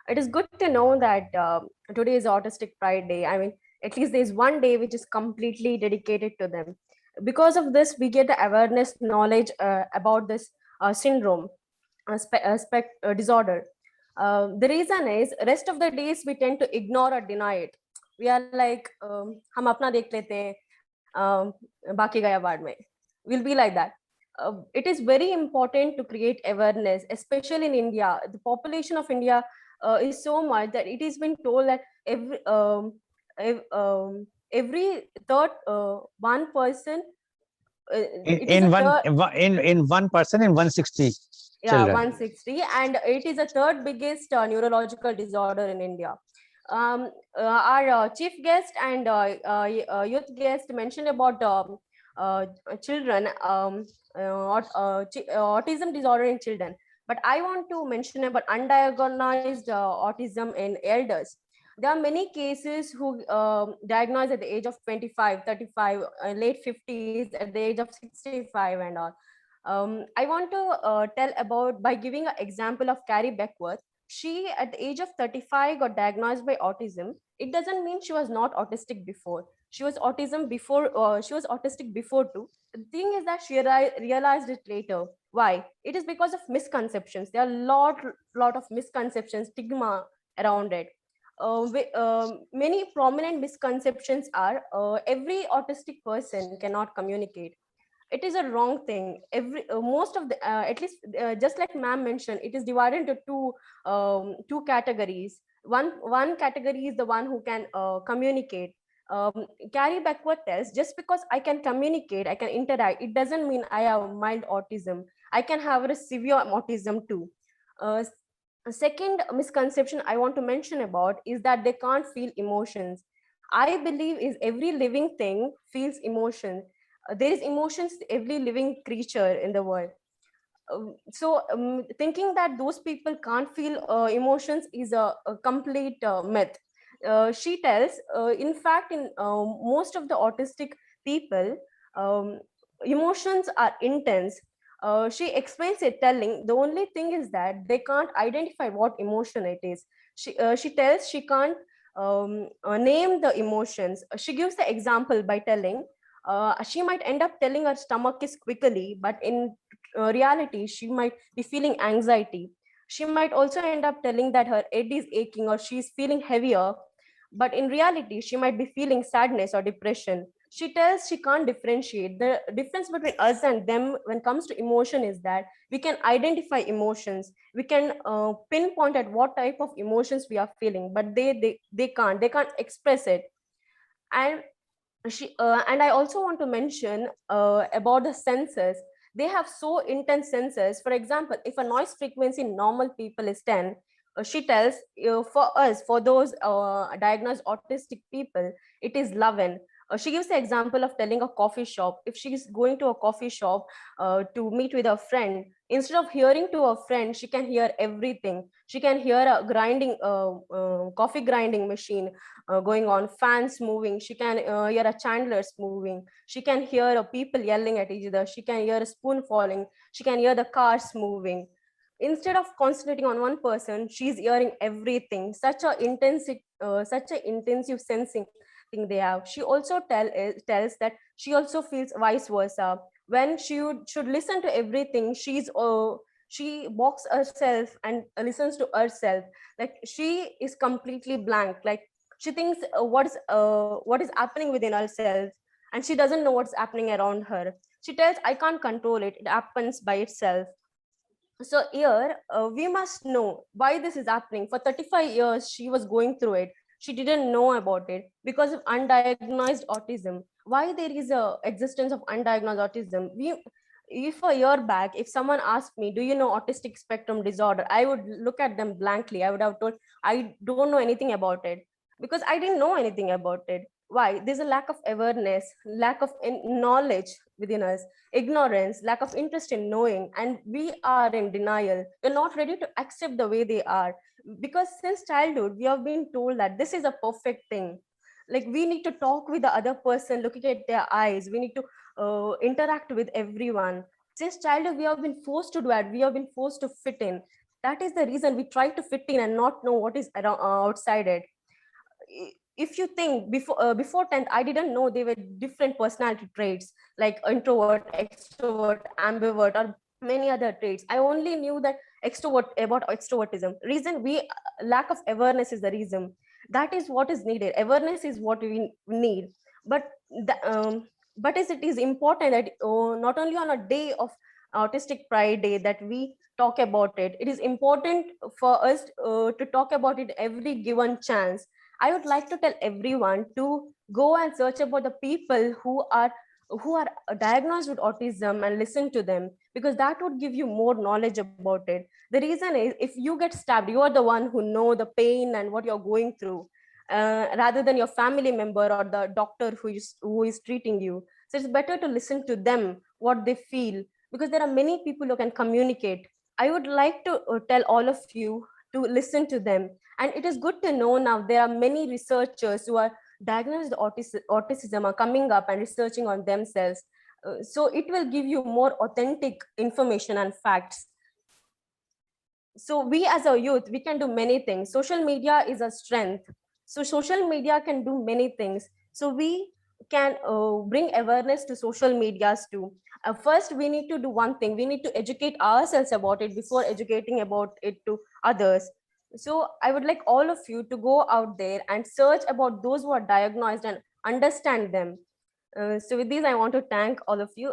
It is good to know that today is Autistic Pride Day. I mean, at least there's one day which is completely dedicated to them. Because of this, we get the awareness, knowledge about this syndrome, disorder. The reason is, rest of the days we tend to ignore or deny it. We are like, हम अपना देख लेते हैं, बाकी गया बाद में. We'll be like that. It is very important to create awareness, especially in India. The population of India is so much that it has been told that every third one person. In one person in 160 children. 160, and it is the third biggest neurological disorder in India. Our chief guest and youth guest mentioned about children, autism disorder in children, but I want to mention about undiagnosed autism in elders. There are many cases who diagnosed at the age of 25, 35, late 50s, at the age of 65 and all. I want to tell about, by giving an example of Carrie Beckworth. She, at the age of 35, got diagnosed by autism. It doesn't mean she was not autistic before. She was autistic before too. The thing is that she realized it later. Why? It is because of misconceptions. There are lot of misconceptions, stigma around it. Many prominent misconceptions are every autistic person cannot communicate. It is a wrong thing. Most of the at least just like ma'am mentioned, it is divided into two categories. One category is the one who can communicate. Carrie Beckworth tells, just because I can communicate, I can interact, it doesn't mean I have mild autism. I can have a severe autism too. A second misconception I want to mention about is that they can't feel emotions. I believe is every living thing feels emotion. There is emotions to every living creature in the world. Thinking that those people can't feel emotions is a complete myth. She tells, in fact, in most of the autistic people, emotions are intense. She explains it, telling the only thing is that they can't identify what emotion it is. She tells she can't name the emotions. She gives the example by telling she might end up telling her stomach is quickly, but in reality, she might be feeling anxiety. She might also end up telling that her head is aching or she's feeling heavier, but in reality, she might be feeling sadness or depression. She tells she can't differentiate. The difference between us and them when it comes to emotion is that we can identify emotions, we can pinpoint at what type of emotions we are feeling, but they can't express it. And and I also want to mention about the senses. They have so intense senses. For example, if a noise frequency in normal people is 10, she tells, for us, for those diagnosed autistic people, it is 11. She gives the example of telling a coffee shop. If she is going to a coffee shop to meet with a friend, instead of hearing to a friend, she can hear everything. She can hear a grinding coffee grinding machine going on, fans moving. She can hear a chandlers moving. She can hear people yelling at each other. She can hear a spoon falling. She can hear the cars moving. Instead of concentrating on one person, she's hearing everything. Such a intensive sensing thing they have. She also tells that she also feels vice versa. When should listen to everything, she box herself and listens to herself. Like she is completely blank. Like she thinks what is happening within herself, and she doesn't know what's happening around her. She tells, I can't control it, it happens by itself. So here we must know why this is happening. For 35 years she was going through it. She didn't know about it because of undiagnosed autism. Why there is a existence of undiagnosed autism? If a year back, if someone asked me, do you know autistic spectrum disorder, I would look at them blankly. I would have told, I don't know anything about it, because I didn't know anything about it. Why? There's a lack of awareness, lack of knowledge within us, ignorance, lack of interest in knowing, and we are in denial. We're not ready to accept the way they are, because since childhood we have been told that this is a perfect thing. Like we need to talk with the other person, looking at their eyes. We need to interact with everyone. Since childhood we have been forced to do that. We have been forced to fit in. That is the reason we try to fit in and not know what is around, outside it. If you think before 10th, I didn't know there were different personality traits like introvert, extrovert, ambivert, or many other traits. I only knew that extrovert, about extrovertism. Reason we lack of awareness is the reason. That is what is needed. Awareness is what we need. But but it is important that not only on a day of autistic pride day that we talk about it. It is important for us to talk about it every given chance. I would like to tell everyone to go and search about the people who are diagnosed with autism and listen to them, because that would give you more knowledge about it. The reason is, if you get stabbed, you are the one who know the pain and what you're going through, rather than your family member or the doctor who is treating you. So it's better to listen to them, what they feel, because there are many people who can communicate. I would like to tell all of you to listen to them. And it is good to know now there are many researchers who are diagnosed autism are coming up and researching on themselves. So it will give you more authentic information and facts. So we as a youth, we can do many things. Social media is a strength. So social media can do many things. So we can bring awareness to social medias too. First, we need to do one thing. We need to educate ourselves about it before educating about it to others. So I would like all of you to go out there and search about those who are diagnosed and understand them. So with this, I want to thank all of you.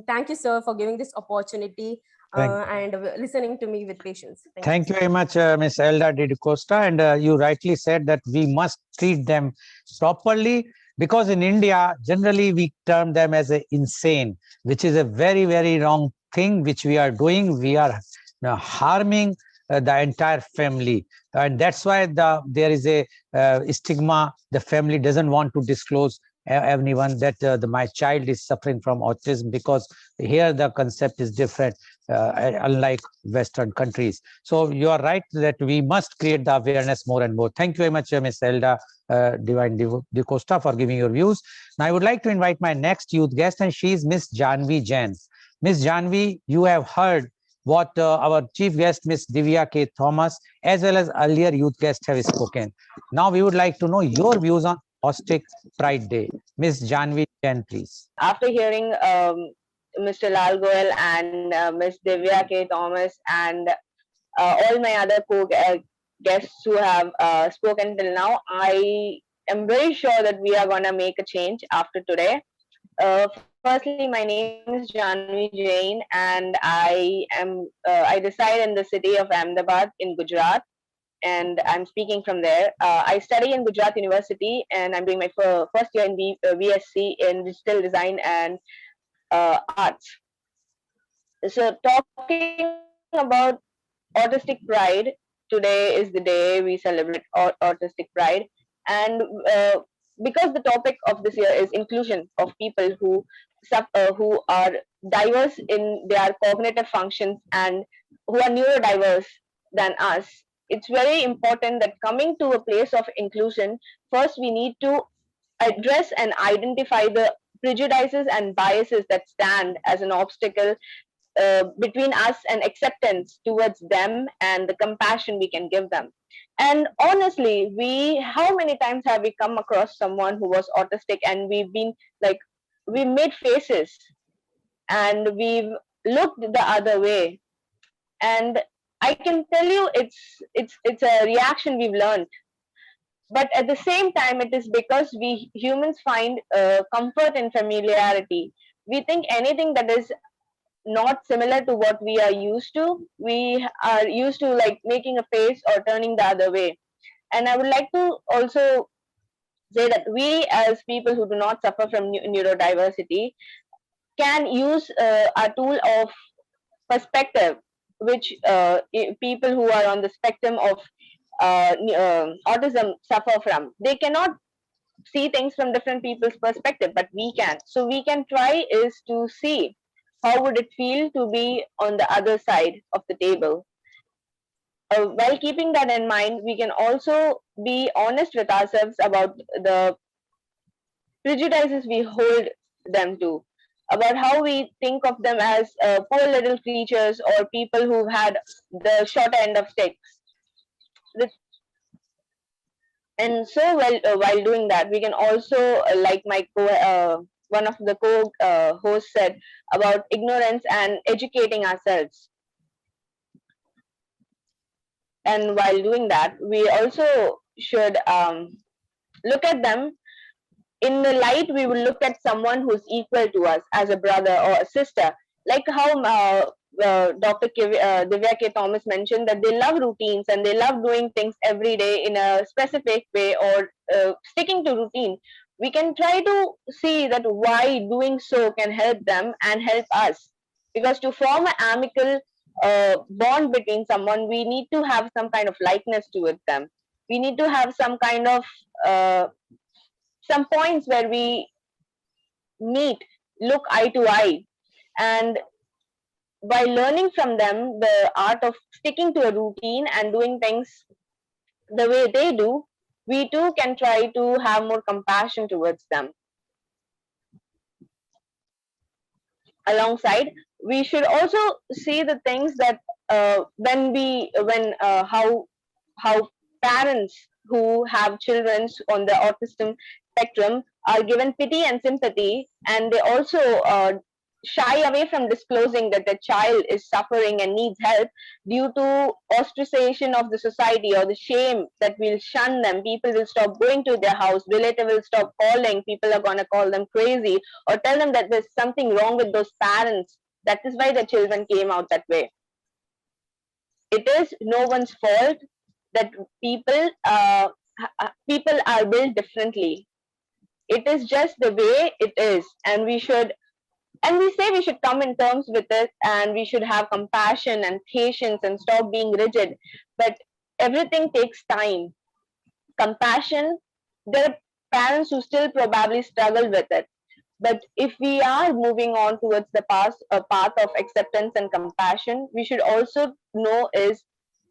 Thank you, sir, for giving this opportunity and listening to me with patience. Thank you very much, Ms. Elda de Costa. And you rightly said that we must treat them properly, because in India, generally we term them as a insane, which is a very, very wrong thing which we are doing. We are harming the entire family. And that's why there is a stigma. The family doesn't want to disclose anyone that my child is suffering from autism, because here the concept is different, unlike Western countries. So you are right that we must create the awareness more and more. Thank you very much, Ms. Elda Divine de Costa, for giving your views. Now I would like to invite my next youth guest, and she is Miss Janvi Jain. Miss Janvi, you have heard what our chief guest, Miss Divya K. Thomas, as well as earlier youth guests have spoken. Now we would like to know your views on Autistic Pride Day. Miss Janvi Jain, please. After hearing Mr. Lal Goel and Miss Divya K. Thomas and all my other guests who have spoken till now, I am very sure that we are going to make a change after today. Firstly, my name is Janvi Jain, and I reside in the city of Ahmedabad in Gujarat, and I'm speaking from there. I study in Gujarat University, and I'm doing my first year in VSc in Digital Design and Arts. So, talking about autistic pride, today is the day we celebrate autistic pride, and because the topic of this year is inclusion of people who are diverse in their cognitive functions and who are neurodiverse than us, it's very important that coming to a place of inclusion, first we need to address and identify the prejudices and biases that stand as an obstacle between us and acceptance towards them and the compassion we can give them. And honestly, how many times have we come across someone who was autistic and we've been like, we made faces and we've looked the other way. And I can tell you it's a reaction we've learned, but at the same time it is because we humans find comfort in familiarity. We think anything that is not similar to what we are used to, we are used to like making a face or turning the other way. And I would like to also say that we as people who do not suffer from neurodiversity can use a tool of perspective, which people who are on the spectrum of autism suffer from. They cannot see things from different people's perspective, but we can. So we can try is to see how would it feel to be on the other side of the table. While keeping that in mind, we can also be honest with ourselves about the prejudices we hold them to, about how we think of them as poor little creatures or people who've had the short end of sticks. And so while doing that, we can also, like one of the co-hosts said, about ignorance and educating ourselves. And while doing that, we also should look at them in the light we will look at someone who's equal to us as a brother or a sister, like how Dr. Divya K. Thomas mentioned that they love routines and they love doing things every day in a specific way or sticking to routine. We can try to see that why doing so can help them and help us, because to form an amicable bond between someone, we need to have some kind of likeness towards them. We need to have some kind of some points where we meet, look eye to eye, and by learning from them the art of sticking to a routine and doing things the way they do, we too can try to have more compassion towards them. Alongside, we should also see the things that how parents who have children on the autism spectrum are given pity and sympathy, and they also shy away from disclosing that the child is suffering and needs help due to ostracization of the society or the shame that will shun them. People will stop going to their house, relative will stop calling, people are going to call them crazy or tell them that there's something wrong with those parents. That is why the children came out that way. It is no one's fault that people are built differently. It is just the way it is, and we should come in terms with it, and we should have compassion and patience and stop being rigid. But everything takes time. Compassion, there are parents who still probably struggle with it. But if we are moving on towards the path of acceptance and compassion, we should also know is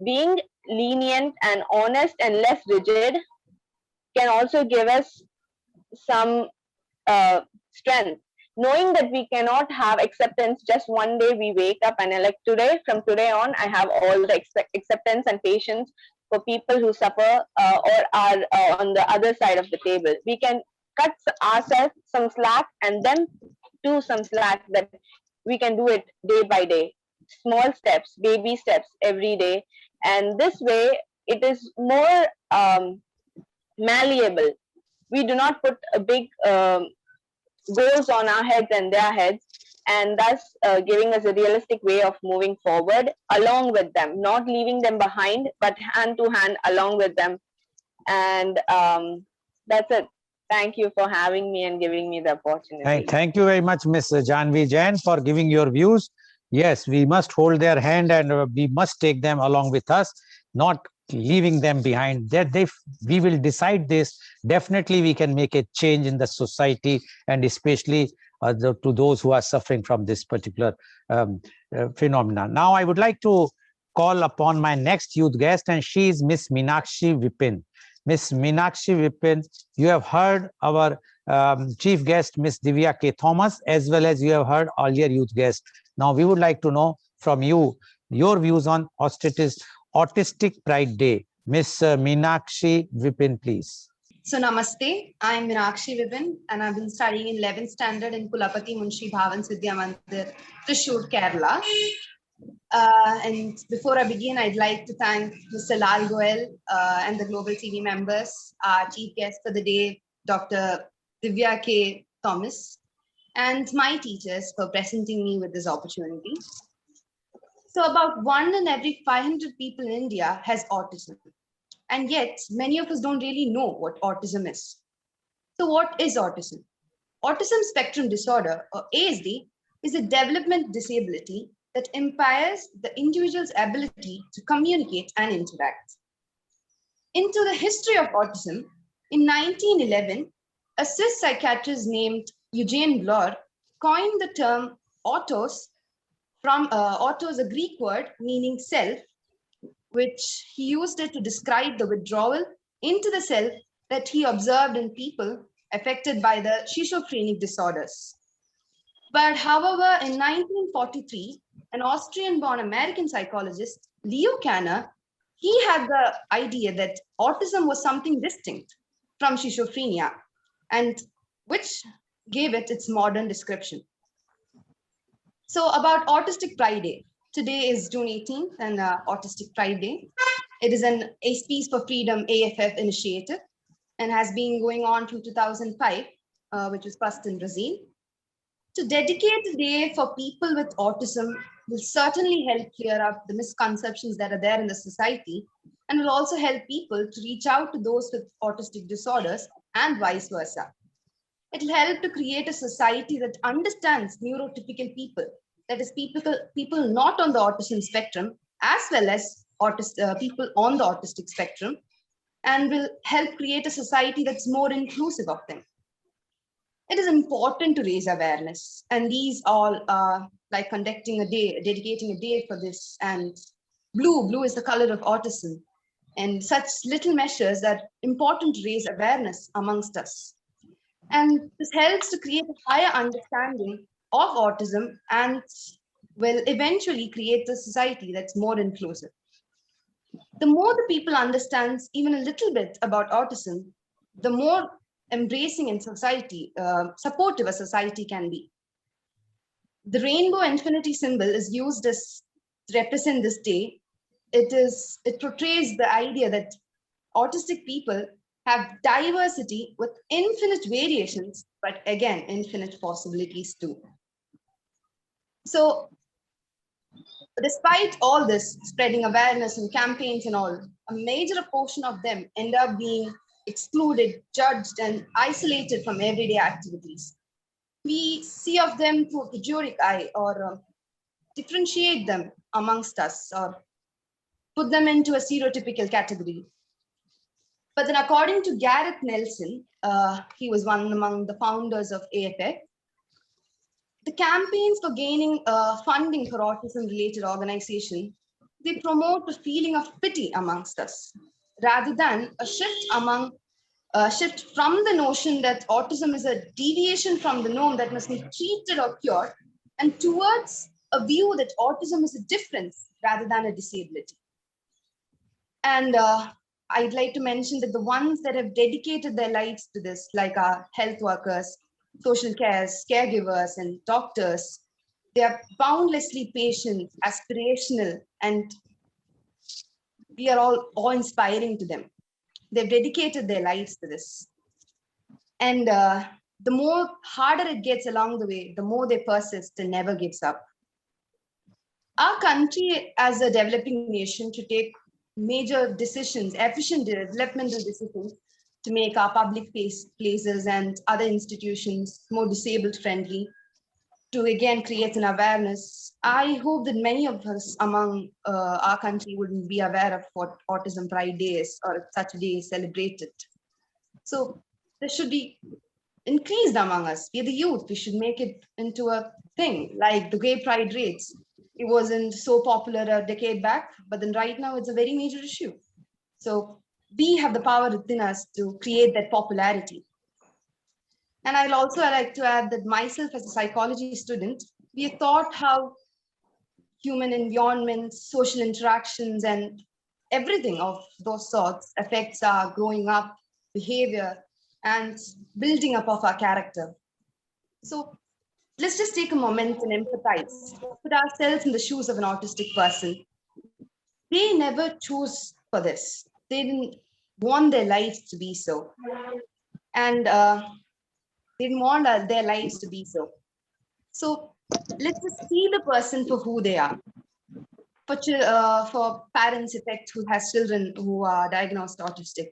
being lenient and honest and less rigid can also give us some strength. Knowing that we cannot have acceptance just one day we wake up and like from today on, I have all the acceptance and patience for people who suffer or are on the other side of the table. We can cut ourselves some slack and then do some slack that we can do it day by day, small steps, baby steps every day. And this way, it is more malleable. we do not put a big goals on our heads and their heads, and thus giving us a realistic way of moving forward along with them, not leaving them behind, but hand to hand along with them. And that's it. Thank you for having me and giving me the opportunity. Thank you very much, Ms. Janvi Jain, for giving your views. Yes, we must hold their hand and we must take them along with us, not leaving them behind. We will decide this. Definitely, we can make a change in the society, and especially to those who are suffering from this particular phenomenon. Now, I would like to call upon my next youth guest, and she is Miss Meenakshi Vipin. Miss Meenakshi Vipin, you have heard our chief guest, Miss Divya K. Thomas, as well as you have heard earlier youth guest. Now, we would like to know from you your views on Autistic Pride Day. Miss Meenakshi Vipin, please. So namaste, I'm Meenakshi Vipin and I've been studying in 11th standard in Kulapati Munshi Bhavan Vidya Mandir, Thrissur, Kerala. And before I begin, I'd like to thank Mr. Lal Goel and the Global TV members, our chief guest for the day, Dr. Divya K. Thomas, and my teachers for presenting me with this opportunity. So about 1 in every 500 people in India has autism. And yet, many of us don't really know what autism is. So what is autism? Autism spectrum disorder, or ASD, is a development disability that impairs the individual's ability to communicate and interact. Into the history of autism, in 1911, a Swiss psychiatrist named Eugene Bleur coined the term autos, from autos, a Greek word meaning self, which he used it to describe the withdrawal into the self that he observed in people affected by the schizophrenic disorders. But however, in 1943, an Austrian-born American psychologist, Leo Kanner, he had the idea that autism was something distinct from schizophrenia, and which gave it its modern description. So about Autistic Pride Day. Today is June 18th and Autistic Pride Day. It is an A Space for Freedom AFF initiative and has been going on from 2005, which was first in Brazil. To dedicate a day for people with autism will certainly help clear up the misconceptions that are there in the society, and will also help people to reach out to those with autistic disorders and vice versa. It will help to create a society that understands neurotypical people, that is people not on the autism spectrum, as well as people on the autistic spectrum, and will help create a society that's more inclusive of them. It is important to raise awareness, and these all are like conducting a day, dedicating a day for this. And blue is the color of autism, and such little measures are important to raise awareness amongst us. And this helps to create a higher understanding of autism and will eventually create a society that's more inclusive. The more the people understands even a little bit about autism, the more embracing in society, supportive a society can be. The rainbow infinity symbol is used to represent this day. It portrays the idea that autistic people have diversity with infinite variations, but again, infinite possibilities too. So despite all this spreading awareness and campaigns and all, a major portion of them end up being excluded, judged, and isolated from everyday activities. We see of them through a pejorative eye, or differentiate them amongst us, or put them into a stereotypical category. But then according to Gareth Nelson, he was one among the founders of AFF, the campaigns for gaining funding for autism-related organization, they promote a feeling of pity amongst us, rather than a shift from the notion that autism is a deviation from the norm that must be treated or cured, and towards a view that autism is a difference rather than a disability. And I'd like to mention that the ones that have dedicated their lives to this, like our health workers, social caregivers, and doctors, they are boundlessly patient, aspirational, and we are all awe-inspiring to them. They've dedicated their lives to this. And the more harder it gets along the way, the more they persist and never gives up. Our country, as a developing nation, to take major decisions, efficient developmental decisions, to make our public places and other institutions more disabled friendly, to again create an awareness. I hope that many of us among our country would be aware of what Autism Pride Day is, or such a day is celebrated. So this should be increased among us. We're the youth. We should make it into a thing, like the gay pride rates. It wasn't so popular a decade back, but then right now it's a very major issue. So we have the power within us to create that popularity. And I'll also like to add that myself as a psychology student, we have thought how human environments, social interactions, and everything of those sorts affects our growing up behavior and building up of our character. So let's just take a moment and empathize, put ourselves in the shoes of an autistic person. They never chose for this. They didn't want their lives to be so. And they didn't want their lives to be so. So let's just see the person for who they are. For parents effect who has children who are diagnosed autistic,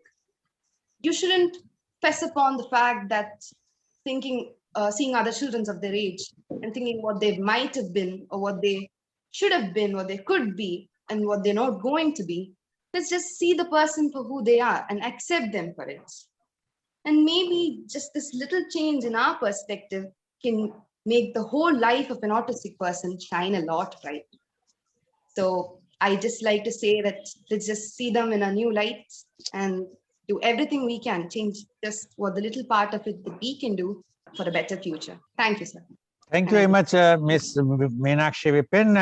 you shouldn't fess upon the fact that thinking, seeing other children of their age and thinking what they might have been or what they should have been, what they could be, and what they're not going to be. Let's just see the person for who they are and accept them for it. And maybe just this little change in our perspective can make the whole life of an autistic person shine a lot brighter. So I just like to say that let's just see them in a new light and do everything we can, change just what the little part of it that we can do for a better future. Thank you, sir. Thank you very much, Ms. Meenakshi Vipin.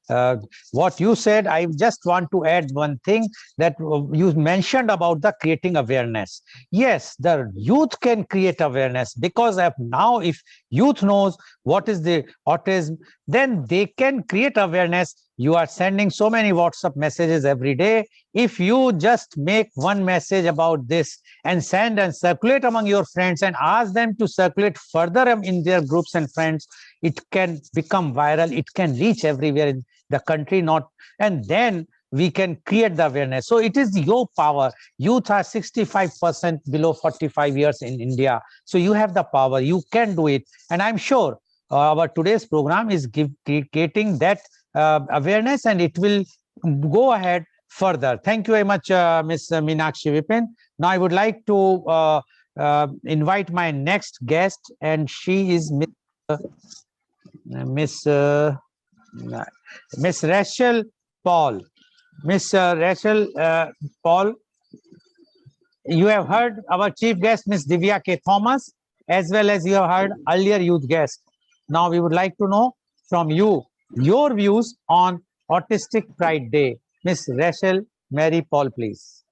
And what you said, I just want to add one thing that you mentioned about the creating awareness. Yes, the youth can create awareness, because now if youth knows what is the autism, then they can create awareness. You are sending so many WhatsApp messages every day. If you just make one message about this and send and circulate among your friends and ask them to circulate further in their groups and friends, it can become viral. It can reach everywhere in the country, and then we can create the awareness. So it is your power. Youth are 65% below 45 years in India. So you have the power. You can do it. And I'm sure our today's program is creating that awareness, and it will go ahead further. Thank you very much, Ms. Meenakshi Vipin. Now I would like to invite my next guest, and she is Miss Rachel Paul. Miss Rachel Paul, you have heard our chief guest, Miss Divya K. Thomas, as well as you have heard earlier youth guest. Now we would like to know from you your views on Autistic Pride Day. Miss Rachel Mary Paul, please.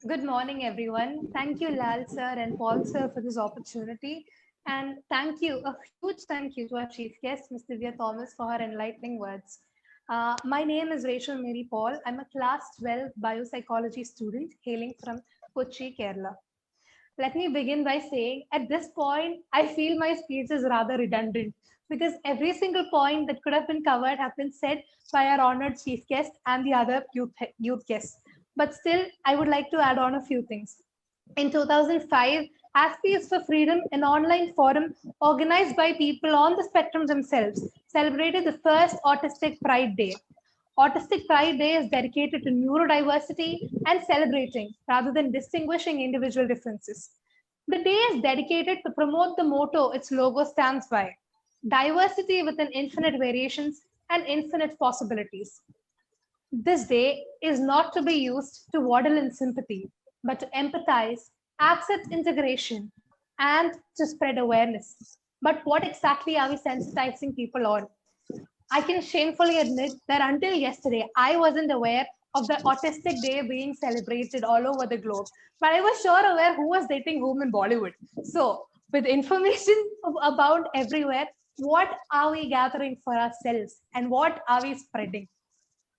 Good morning, everyone. Thank you, Lal sir and Paul sir, for this opportunity. And thank you, a huge thank you to our chief guest, Ms. Divya Thomas, for her enlightening words. My name is Rachel Mary Paul. I'm a class 12 biopsychology student hailing from Kochi, Kerala. Let me begin by saying at this point, I feel my speech is rather redundant because every single point that could have been covered have been said by our honored chief guest and the other youth guests. But still, I would like to add on a few things. In 2005, Aspies for Freedom, an online forum organized by people on the spectrum themselves, celebrated the first Autistic Pride Day. Autistic Pride Day is dedicated to neurodiversity and celebrating rather than distinguishing individual differences. The day is dedicated to promote the motto its logo stands by: diversity within infinite variations and infinite possibilities. This day is not to be used to waddle in sympathy, but to empathize, accept integration, and to spread awareness. But what exactly are we sensitizing people on? I can shamefully admit that until yesterday, I wasn't aware of the Autistic Day being celebrated all over the globe, but I was sure aware who was dating whom in Bollywood. So, with information about everywhere, what are we gathering for ourselves and what are we spreading?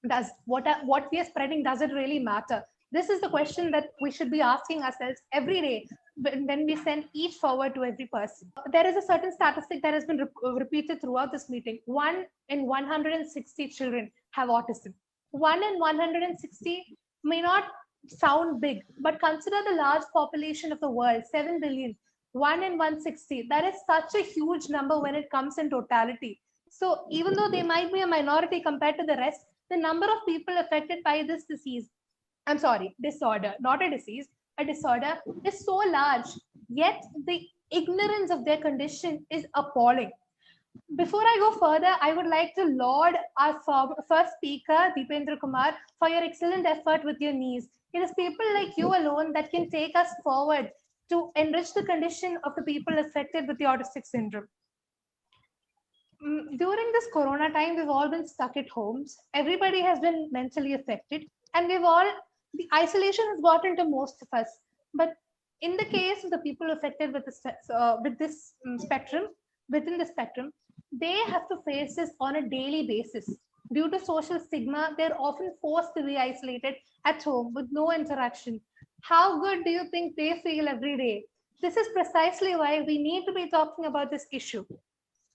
Does what we are spreading, does it really matter? This is the question that we should be asking ourselves every day. when we send each forward to every person. There is a certain statistic that has been repeated throughout this meeting. 1 in 160 children have autism. 1 in 160 may not sound big, but consider the large population of the world, 7 billion. 1 in 160, that is such a huge number when it comes in totality. So even though they might be a minority compared to the rest, the number of people affected by this disease, I'm sorry, disorder, not a disease, a disorder is so large, yet the ignorance of their condition is appalling. Before I go further, I would like to laud our first speaker, Deependra Kumar, for your excellent effort with your niece. It is people like you alone that can take us forward to enrich the condition of the people affected with the autistic syndrome. During this corona time, we've all been stuck at homes. Everybody has been mentally affected, and the isolation has gotten to most of us. But in the case of the people affected with this spectrum, within the spectrum, they have to face this on a daily basis. Due to social stigma, they're often forced to be isolated at home with no interaction. How good do you think they feel every day? This is precisely why we need to be talking about this issue.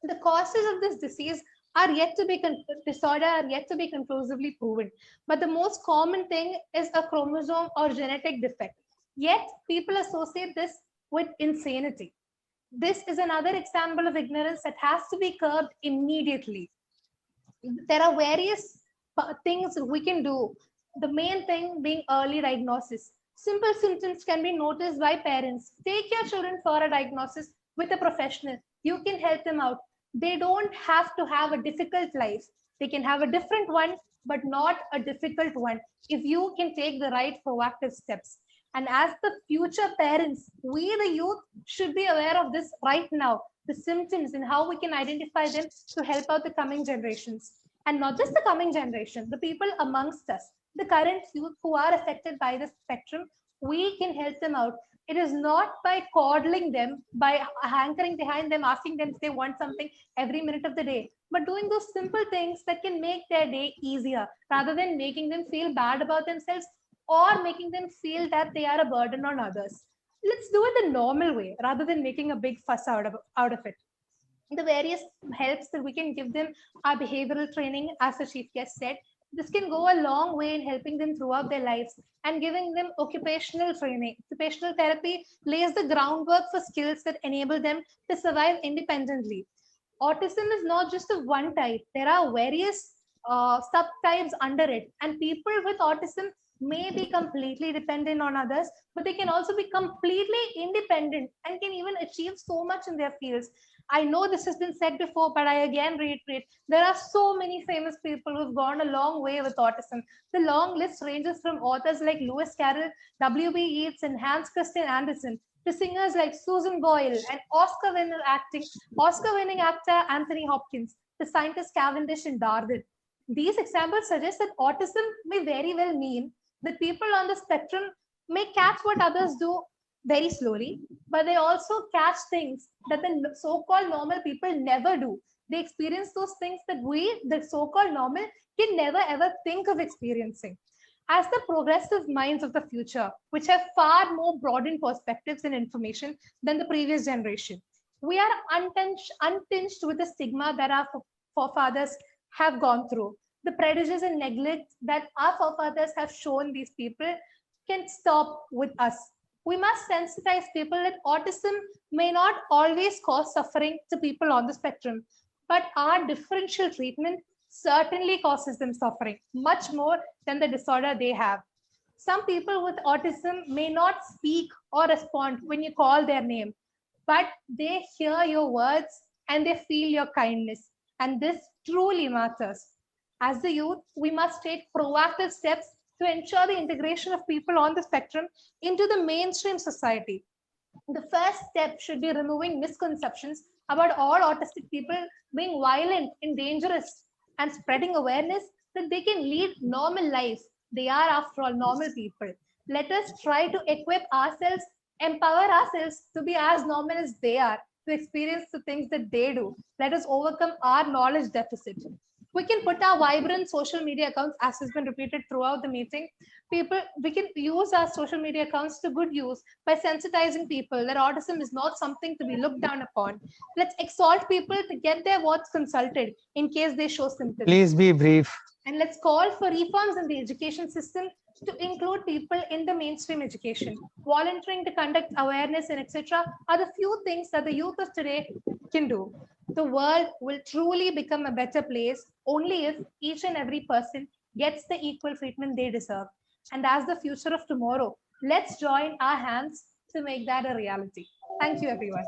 The causes of this disease are yet to be disorder are yet to be conclusively proven. But the most common thing is a chromosome or genetic defect. Yet people associate this with insanity. This is another example of ignorance that has to be curbed immediately. There are various things we can do. The main thing being early diagnosis. Simple symptoms can be noticed by parents. Take your children for a diagnosis with a professional. You can help them out. They don't have to have a difficult life. They can have a different one, but not a difficult one if you can take the right proactive steps. And as the future parents, we the youth should be aware of this right now, the symptoms and how we can identify them to help out the coming generations. And not just the coming generation, the people amongst us, the current youth who are affected by the spectrum, we can help them out. It is not by coddling them, by hankering behind them, asking them if they want something every minute of the day, but doing those simple things that can make their day easier rather than making them feel bad about themselves or making them feel that they are a burden on others. Let's do it the normal way rather than making a big fuss out of it. The various helps that we can give them are behavioral training, as the chief guest said. This can go a long way in helping them throughout their lives and giving them occupational training. Occupational therapy lays the groundwork for skills that enable them to survive independently. Autism is not just of one type. There are various subtypes under it, and people with autism may be completely dependent on others, but they can also be completely independent and can even achieve so much in their fields. I know this has been said before, but I again reiterate, there are so many famous people who've gone a long way with autism. The long list ranges from authors like Lewis Carroll, W.B. Yeats, and Hans Christian Andersen to singers like Susan Boyle and Oscar-winning actor Anthony Hopkins, to scientists Cavendish and Darwin. These examples suggest that autism may very well mean that people on the spectrum may catch what others do very slowly, but they also catch things that the so-called normal people never do. They experience those things that we, the so-called normal, can never ever think of experiencing. As the progressive minds of the future, which have far more broadened perspectives and information than the previous generation, we are untinged with the stigma that our forefathers have gone through. The prejudice and neglect that our forefathers have shown these people can stop with us. We must sensitize people that autism may not always cause suffering to people on the spectrum, but our differential treatment certainly causes them suffering, much more than the disorder they have. Some people with autism may not speak or respond when you call their name, but they hear your words and they feel your kindness. And this truly matters. As the youth, we must take proactive steps to ensure the integration of people on the spectrum into the mainstream society. The first step should be removing misconceptions about all autistic people being violent and dangerous and spreading awareness that they can lead normal lives. They are, after all, normal people. Let us try to equip ourselves, empower ourselves to be as normal as they are, to experience the things that they do. Let us overcome our knowledge deficit. We can put our vibrant social media accounts, as has been repeated throughout the meeting. We can use our social media accounts to good use by sensitizing people that autism is not something to be looked down upon. Let's exhort people to get their wards consulted in case they show symptoms. Please be brief. And let's call for reforms in the education system to include people in the mainstream education. Volunteering to conduct awareness and etc. are the few things that the youth of today can do. The world will truly become a better place only if each and every person gets the equal treatment they deserve. And as the future of tomorrow, let's join our hands to make that a reality. Thank you, everyone.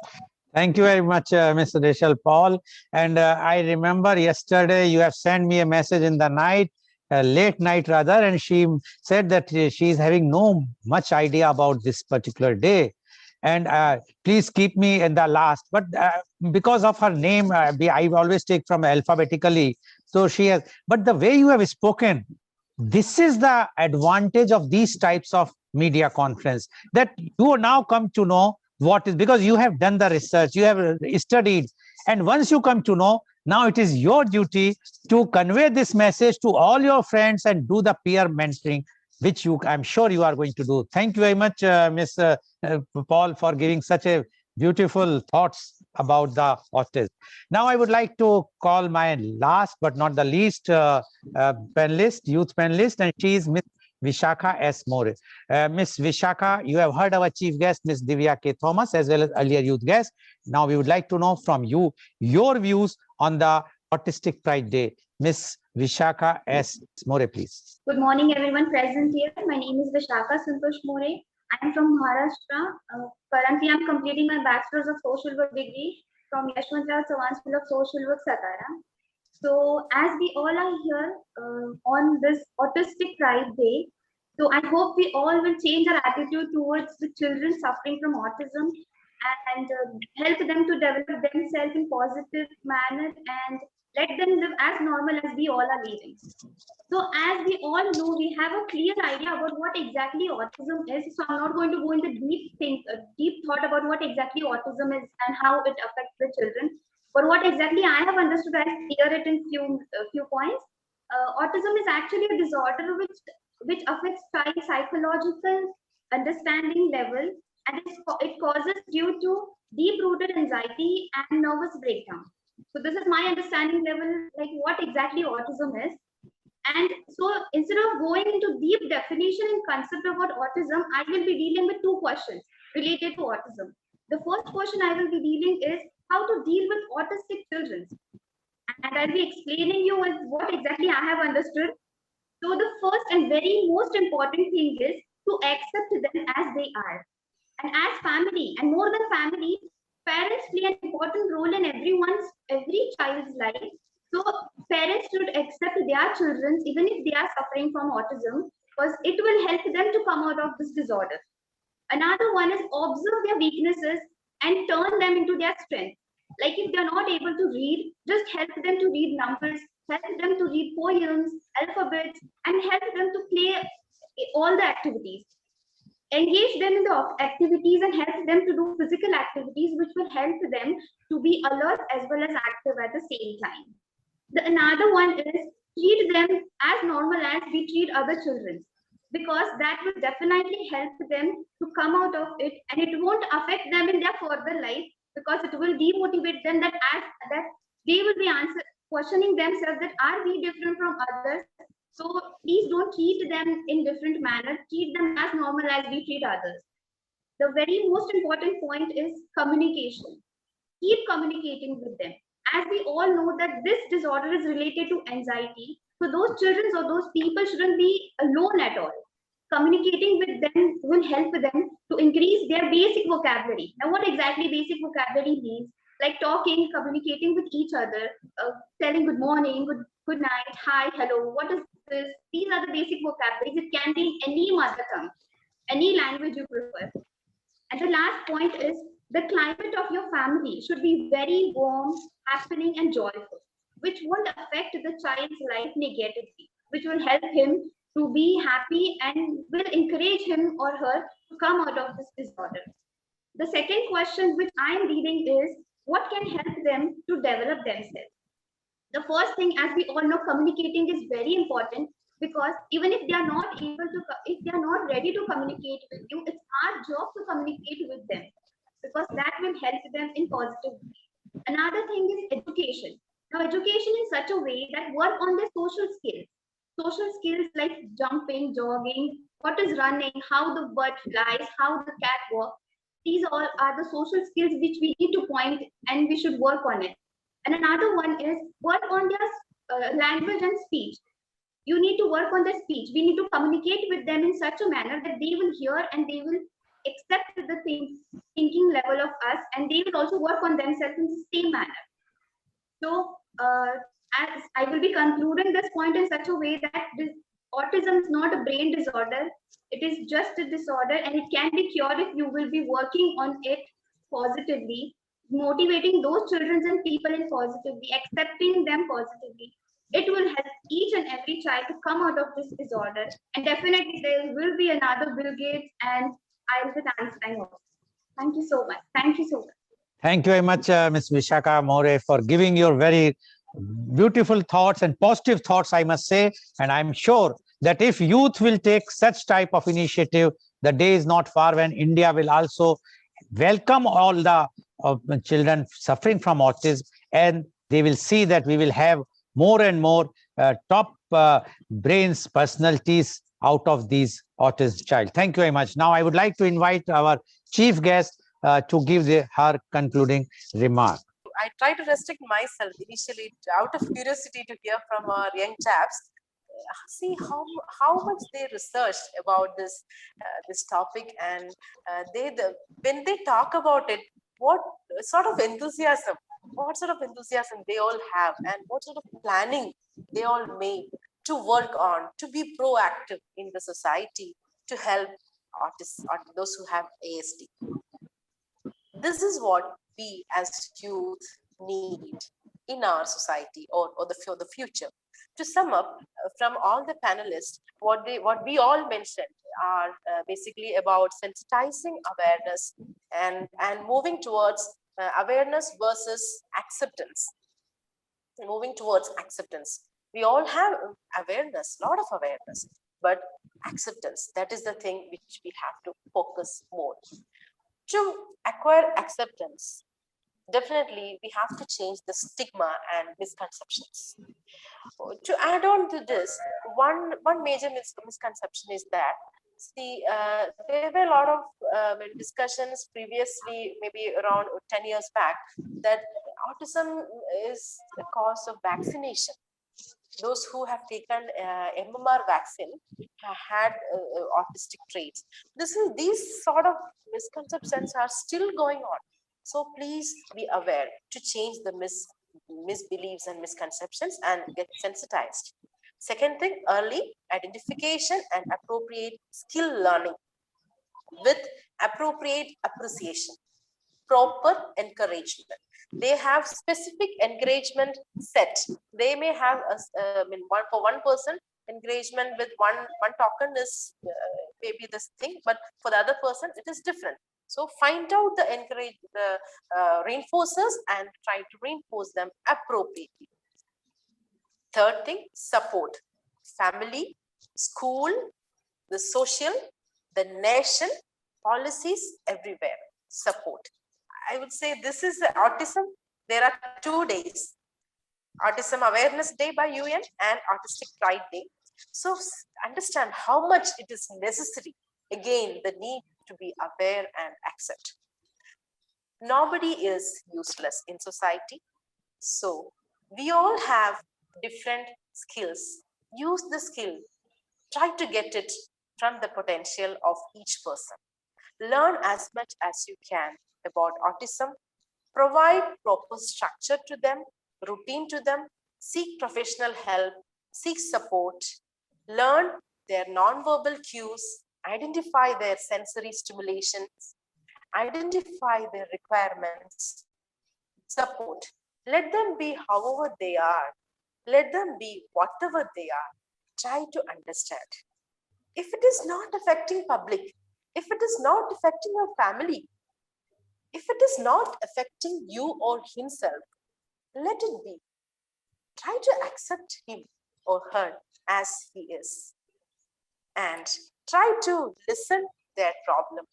Thank you very much, Mr. Rachel Paul. And I remember yesterday you have sent me a message in the night, late night rather, and she said that she is having no much idea about this particular day. And please keep me in the last. But because of her name, I always take from alphabetically. So she has, but the way you have spoken, this is the advantage of these types of media conference, that you now come to know what is, because you have done the research, you have studied, and once you come to know, now it is your duty to convey this message to all your friends and do the peer mentoring, which I'm sure you are going to do. Thank you very much, Ms. Paul, for giving such a beautiful thoughts about the autism. Now I would like to call my last but not the least panelist, youth panelist, and she is Ms. Vishakha S. More. Ms. Vishakha, you have heard our chief guest, Ms. Divya K. Thomas, as well as earlier youth guest. Now we would like to know from you your views on the Autistic Pride Day. Ms. Vishakha S. More, please. Good morning, everyone present here. My name is Vishakha Santosh More. I am from Maharashtra. Currently, I am completing my Bachelor's of Social Work degree from Yashwantrao Chavan School of Social Work, Satara. So, as we all are here on this Autistic Pride Day, so I hope we all will change our attitude towards the children suffering from autism and help them to develop themselves in positive manner and let them live as normal as we all are living. So as we all know, we have a clear idea about what exactly autism is. So I'm not going to go into deep thought about what exactly autism is and how it affects the children. But what exactly I have understood, I clear it in few points. Autism is actually a disorder which affects child psychological understanding level, and it causes due to deep-rooted anxiety and nervous breakdown. So this is my understanding level, like what exactly autism is. And so instead of going into deep definition and concept about autism, I will be dealing with two questions related to autism. The first question I will be dealing is how to deal with autistic children. And I'll be explaining you what exactly I have understood. So the first and very most important thing is to accept them as they are. And as family, and more than family, parents play an important role in every child's life. So parents should accept their children even if they are suffering from autism, because it will help them to come out of this disorder. Another one is observe their weaknesses and turn them into their strength. Like if they're not able to read, just help them to read numbers, help them to read poems, alphabets, and help them to play all the activities. Engage them in the activities and help them to do physical activities, which will help them to be alert as well as active at the same time. Another one is treat them as normal as we treat other children, because that will definitely help them to come out of it, and it won't affect them in their further life, because it will demotivate them that they will be questioning themselves that are we different from others. So please don't treat them in different manner, treat them as normal as we treat others. The very most important point is communication. Keep communicating with them. As we all know that this disorder is related to anxiety, so those children or those people shouldn't be alone at all. Communicating with them will help them to increase their basic vocabulary. Now, what exactly basic vocabulary means? Like talking, communicating with each other, telling good morning, good night, hi, hello, what is this? These are the basic vocabularies. It can be in any mother tongue, any language you prefer. And the last point is the climate of your family should be very warm, happening, and joyful, which won't affect the child's life negatively, which will help him to be happy and will encourage him or her to come out of this disorder. The second question which I am reading is what can help them to develop themselves? The first thing, as we all know, communicating is very important, because even if they are not able to, if they are not ready to communicate with you, it's our job to communicate with them, because that will help them in positive way. Another thing is education. Now, education in such a way that work on their social skills. Social skills like jumping, jogging, what is running, how the bird flies, how the cat walks. These all are the social skills which we need to point and we should work on it. And another one is work on their language and speech. You need to work on their speech. We need to communicate with them in such a manner that they will hear and they will accept the thinking level of us, and they will also work on themselves in the same manner. So, as I will be concluding this point in such a way that this autism is not a brain disorder. It is just a disorder, and it can be cured if you will be working on it positively, motivating those children and people in positively, accepting them positively. It will help each and every child to come out of this disorder. And definitely there will be another Bill Gates and Albert Einstein also. Thank you so much. Thank you so much. Thank you very much, Ms. Vishaka More, for giving your very beautiful thoughts and positive thoughts, I must say. And I'm sure that if youth will take such type of initiative, the day is not far when India will also welcome all the children suffering from autism, and they will see that we will have more and more top brains, personalities out of these autistic child. Thank you very much. Now, I would like to invite our chief guest to give her concluding remark. I try to restrict myself initially out of curiosity to hear from our young chaps. See how much they researched about this topic, and when they talk about it, what sort of enthusiasm they all have, and what sort of planning they all made to work on, to be proactive in the society to help artists or those who have ASD. This is what we as youth need in our society or for the future. To sum up, from all the panelists, what we all mentioned are basically about sensitizing awareness and moving towards awareness versus acceptance. Moving towards acceptance. We all have awareness, a lot of awareness, but acceptance, that is the thing which we have to focus more. To acquire acceptance, definitely we have to change the stigma and misconceptions. To add on to this, one major misconception is that, see, there were a lot of discussions previously, maybe around 10 years back, that autism is the cause of vaccination. Those who have taken MMR vaccine had autistic traits. These sort of misconceptions are still going on. So please be aware to change the misbeliefs and misconceptions and get sensitized. Second thing, early identification and appropriate skill learning with appropriate appreciation, proper encouragement. They have specific encouragement set. They may have for one person, encouragement with one token is maybe this thing, but for the other person it is different. So find out the reinforcers and try to reinforce them appropriately. Third thing, support. Family, school, the social, the nation, policies, everywhere. Support. I would say this is autism. There are 2 days. Autism Awareness Day by UN and Autistic Pride Day. So understand how much it is necessary. Again, the need to be aware and accept. Nobody is useless in society. So we all have different skills. Use the skill. Try to get it from the potential of each person. Learn as much as you can about autism. Provide proper structure to them, routine to them. Seek professional help. Seek support. Learn their nonverbal cues. Identify their sensory stimulations. Identify their requirements. Support. Let them be however they are. Let them be whatever they are. Try to understand. If it is not affecting public, if it is not affecting your family, if it is not affecting you or himself, let it be. Try to accept him or her as he is. And try to listen their problem.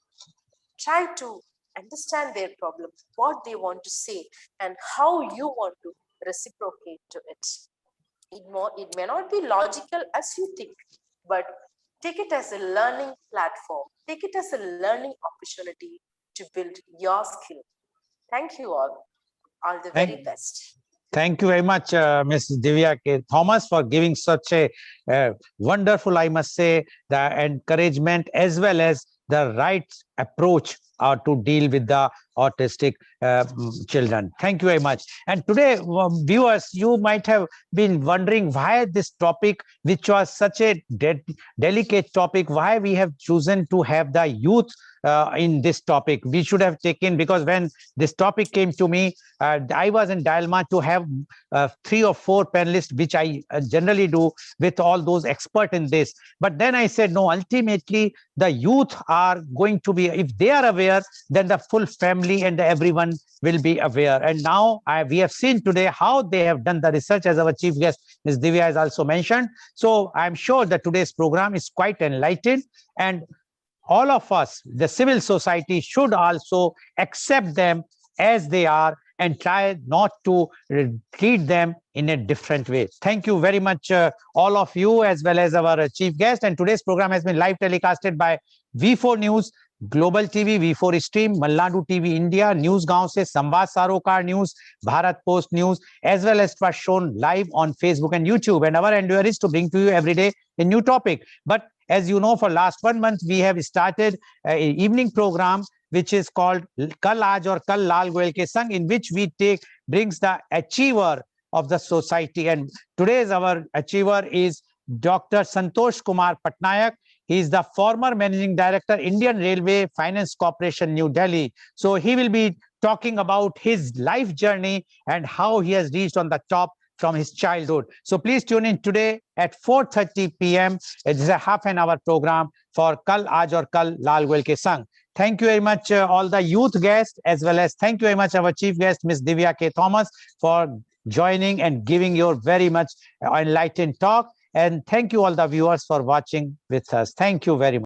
Try to understand their problem, what they want to say, and how you want to reciprocate to it. It may not be logical as you think, but take it as a learning platform. Take it as a learning opportunity to build your skill. Thank you all the very best. Thank you very much, Ms. Divya K. Thomas, for giving such a wonderful, I must say, the encouragement as well as the right approach to deal with the autistic children. Thank you very much. And today, viewers, you might have been wondering why this topic, which was such a delicate topic, why we have chosen to have the youth in this topic. We should have taken, because when this topic came to me, I was in dilemma to have 3 or 4 panelists, which I generally do with all those experts in this. But then I said, no, ultimately, the youth are going to be, if they are aware, then the full family and everyone will be aware. And now we have seen today how they have done the research, as our chief guest, Ms. Divya, has also mentioned. So I'm sure that today's program is quite enlightened, and all of us, the civil society, should also accept them as they are and try not to treat them in a different way. Thank you very much, all of you, as well as our chief guest. And today's program has been live telecasted by V4 News, Global TV, V4 Stream, Malnadu TV India, News Gaon se Samvad Sarokar News, Bharat Post News, as well as was shown live on Facebook and YouTube. And our endeavor is to bring to you every day a new topic. But as you know, for last 1 month, we have started an evening program which is called Kal Aaj aur Kal Lal Goel Ke Sang, in which we brings the achiever of the society. And today's our achiever is Dr. Santosh Kumar Patnaik. He is the former managing director, Indian Railway Finance Corporation, New Delhi. So he will be talking about his life journey and how he has reached on the top from his childhood. So please tune in today at 4:30 p.m. It is a half an hour program for Kal Aaj aur Kal Lal Goel Ke Sang. Thank you very much, all the youth guests, as well as thank you very much, our chief guest, Ms. Divya K. Thomas, for joining and giving your very much enlightened talk. And thank you all the viewers for watching with us. Thank you very much.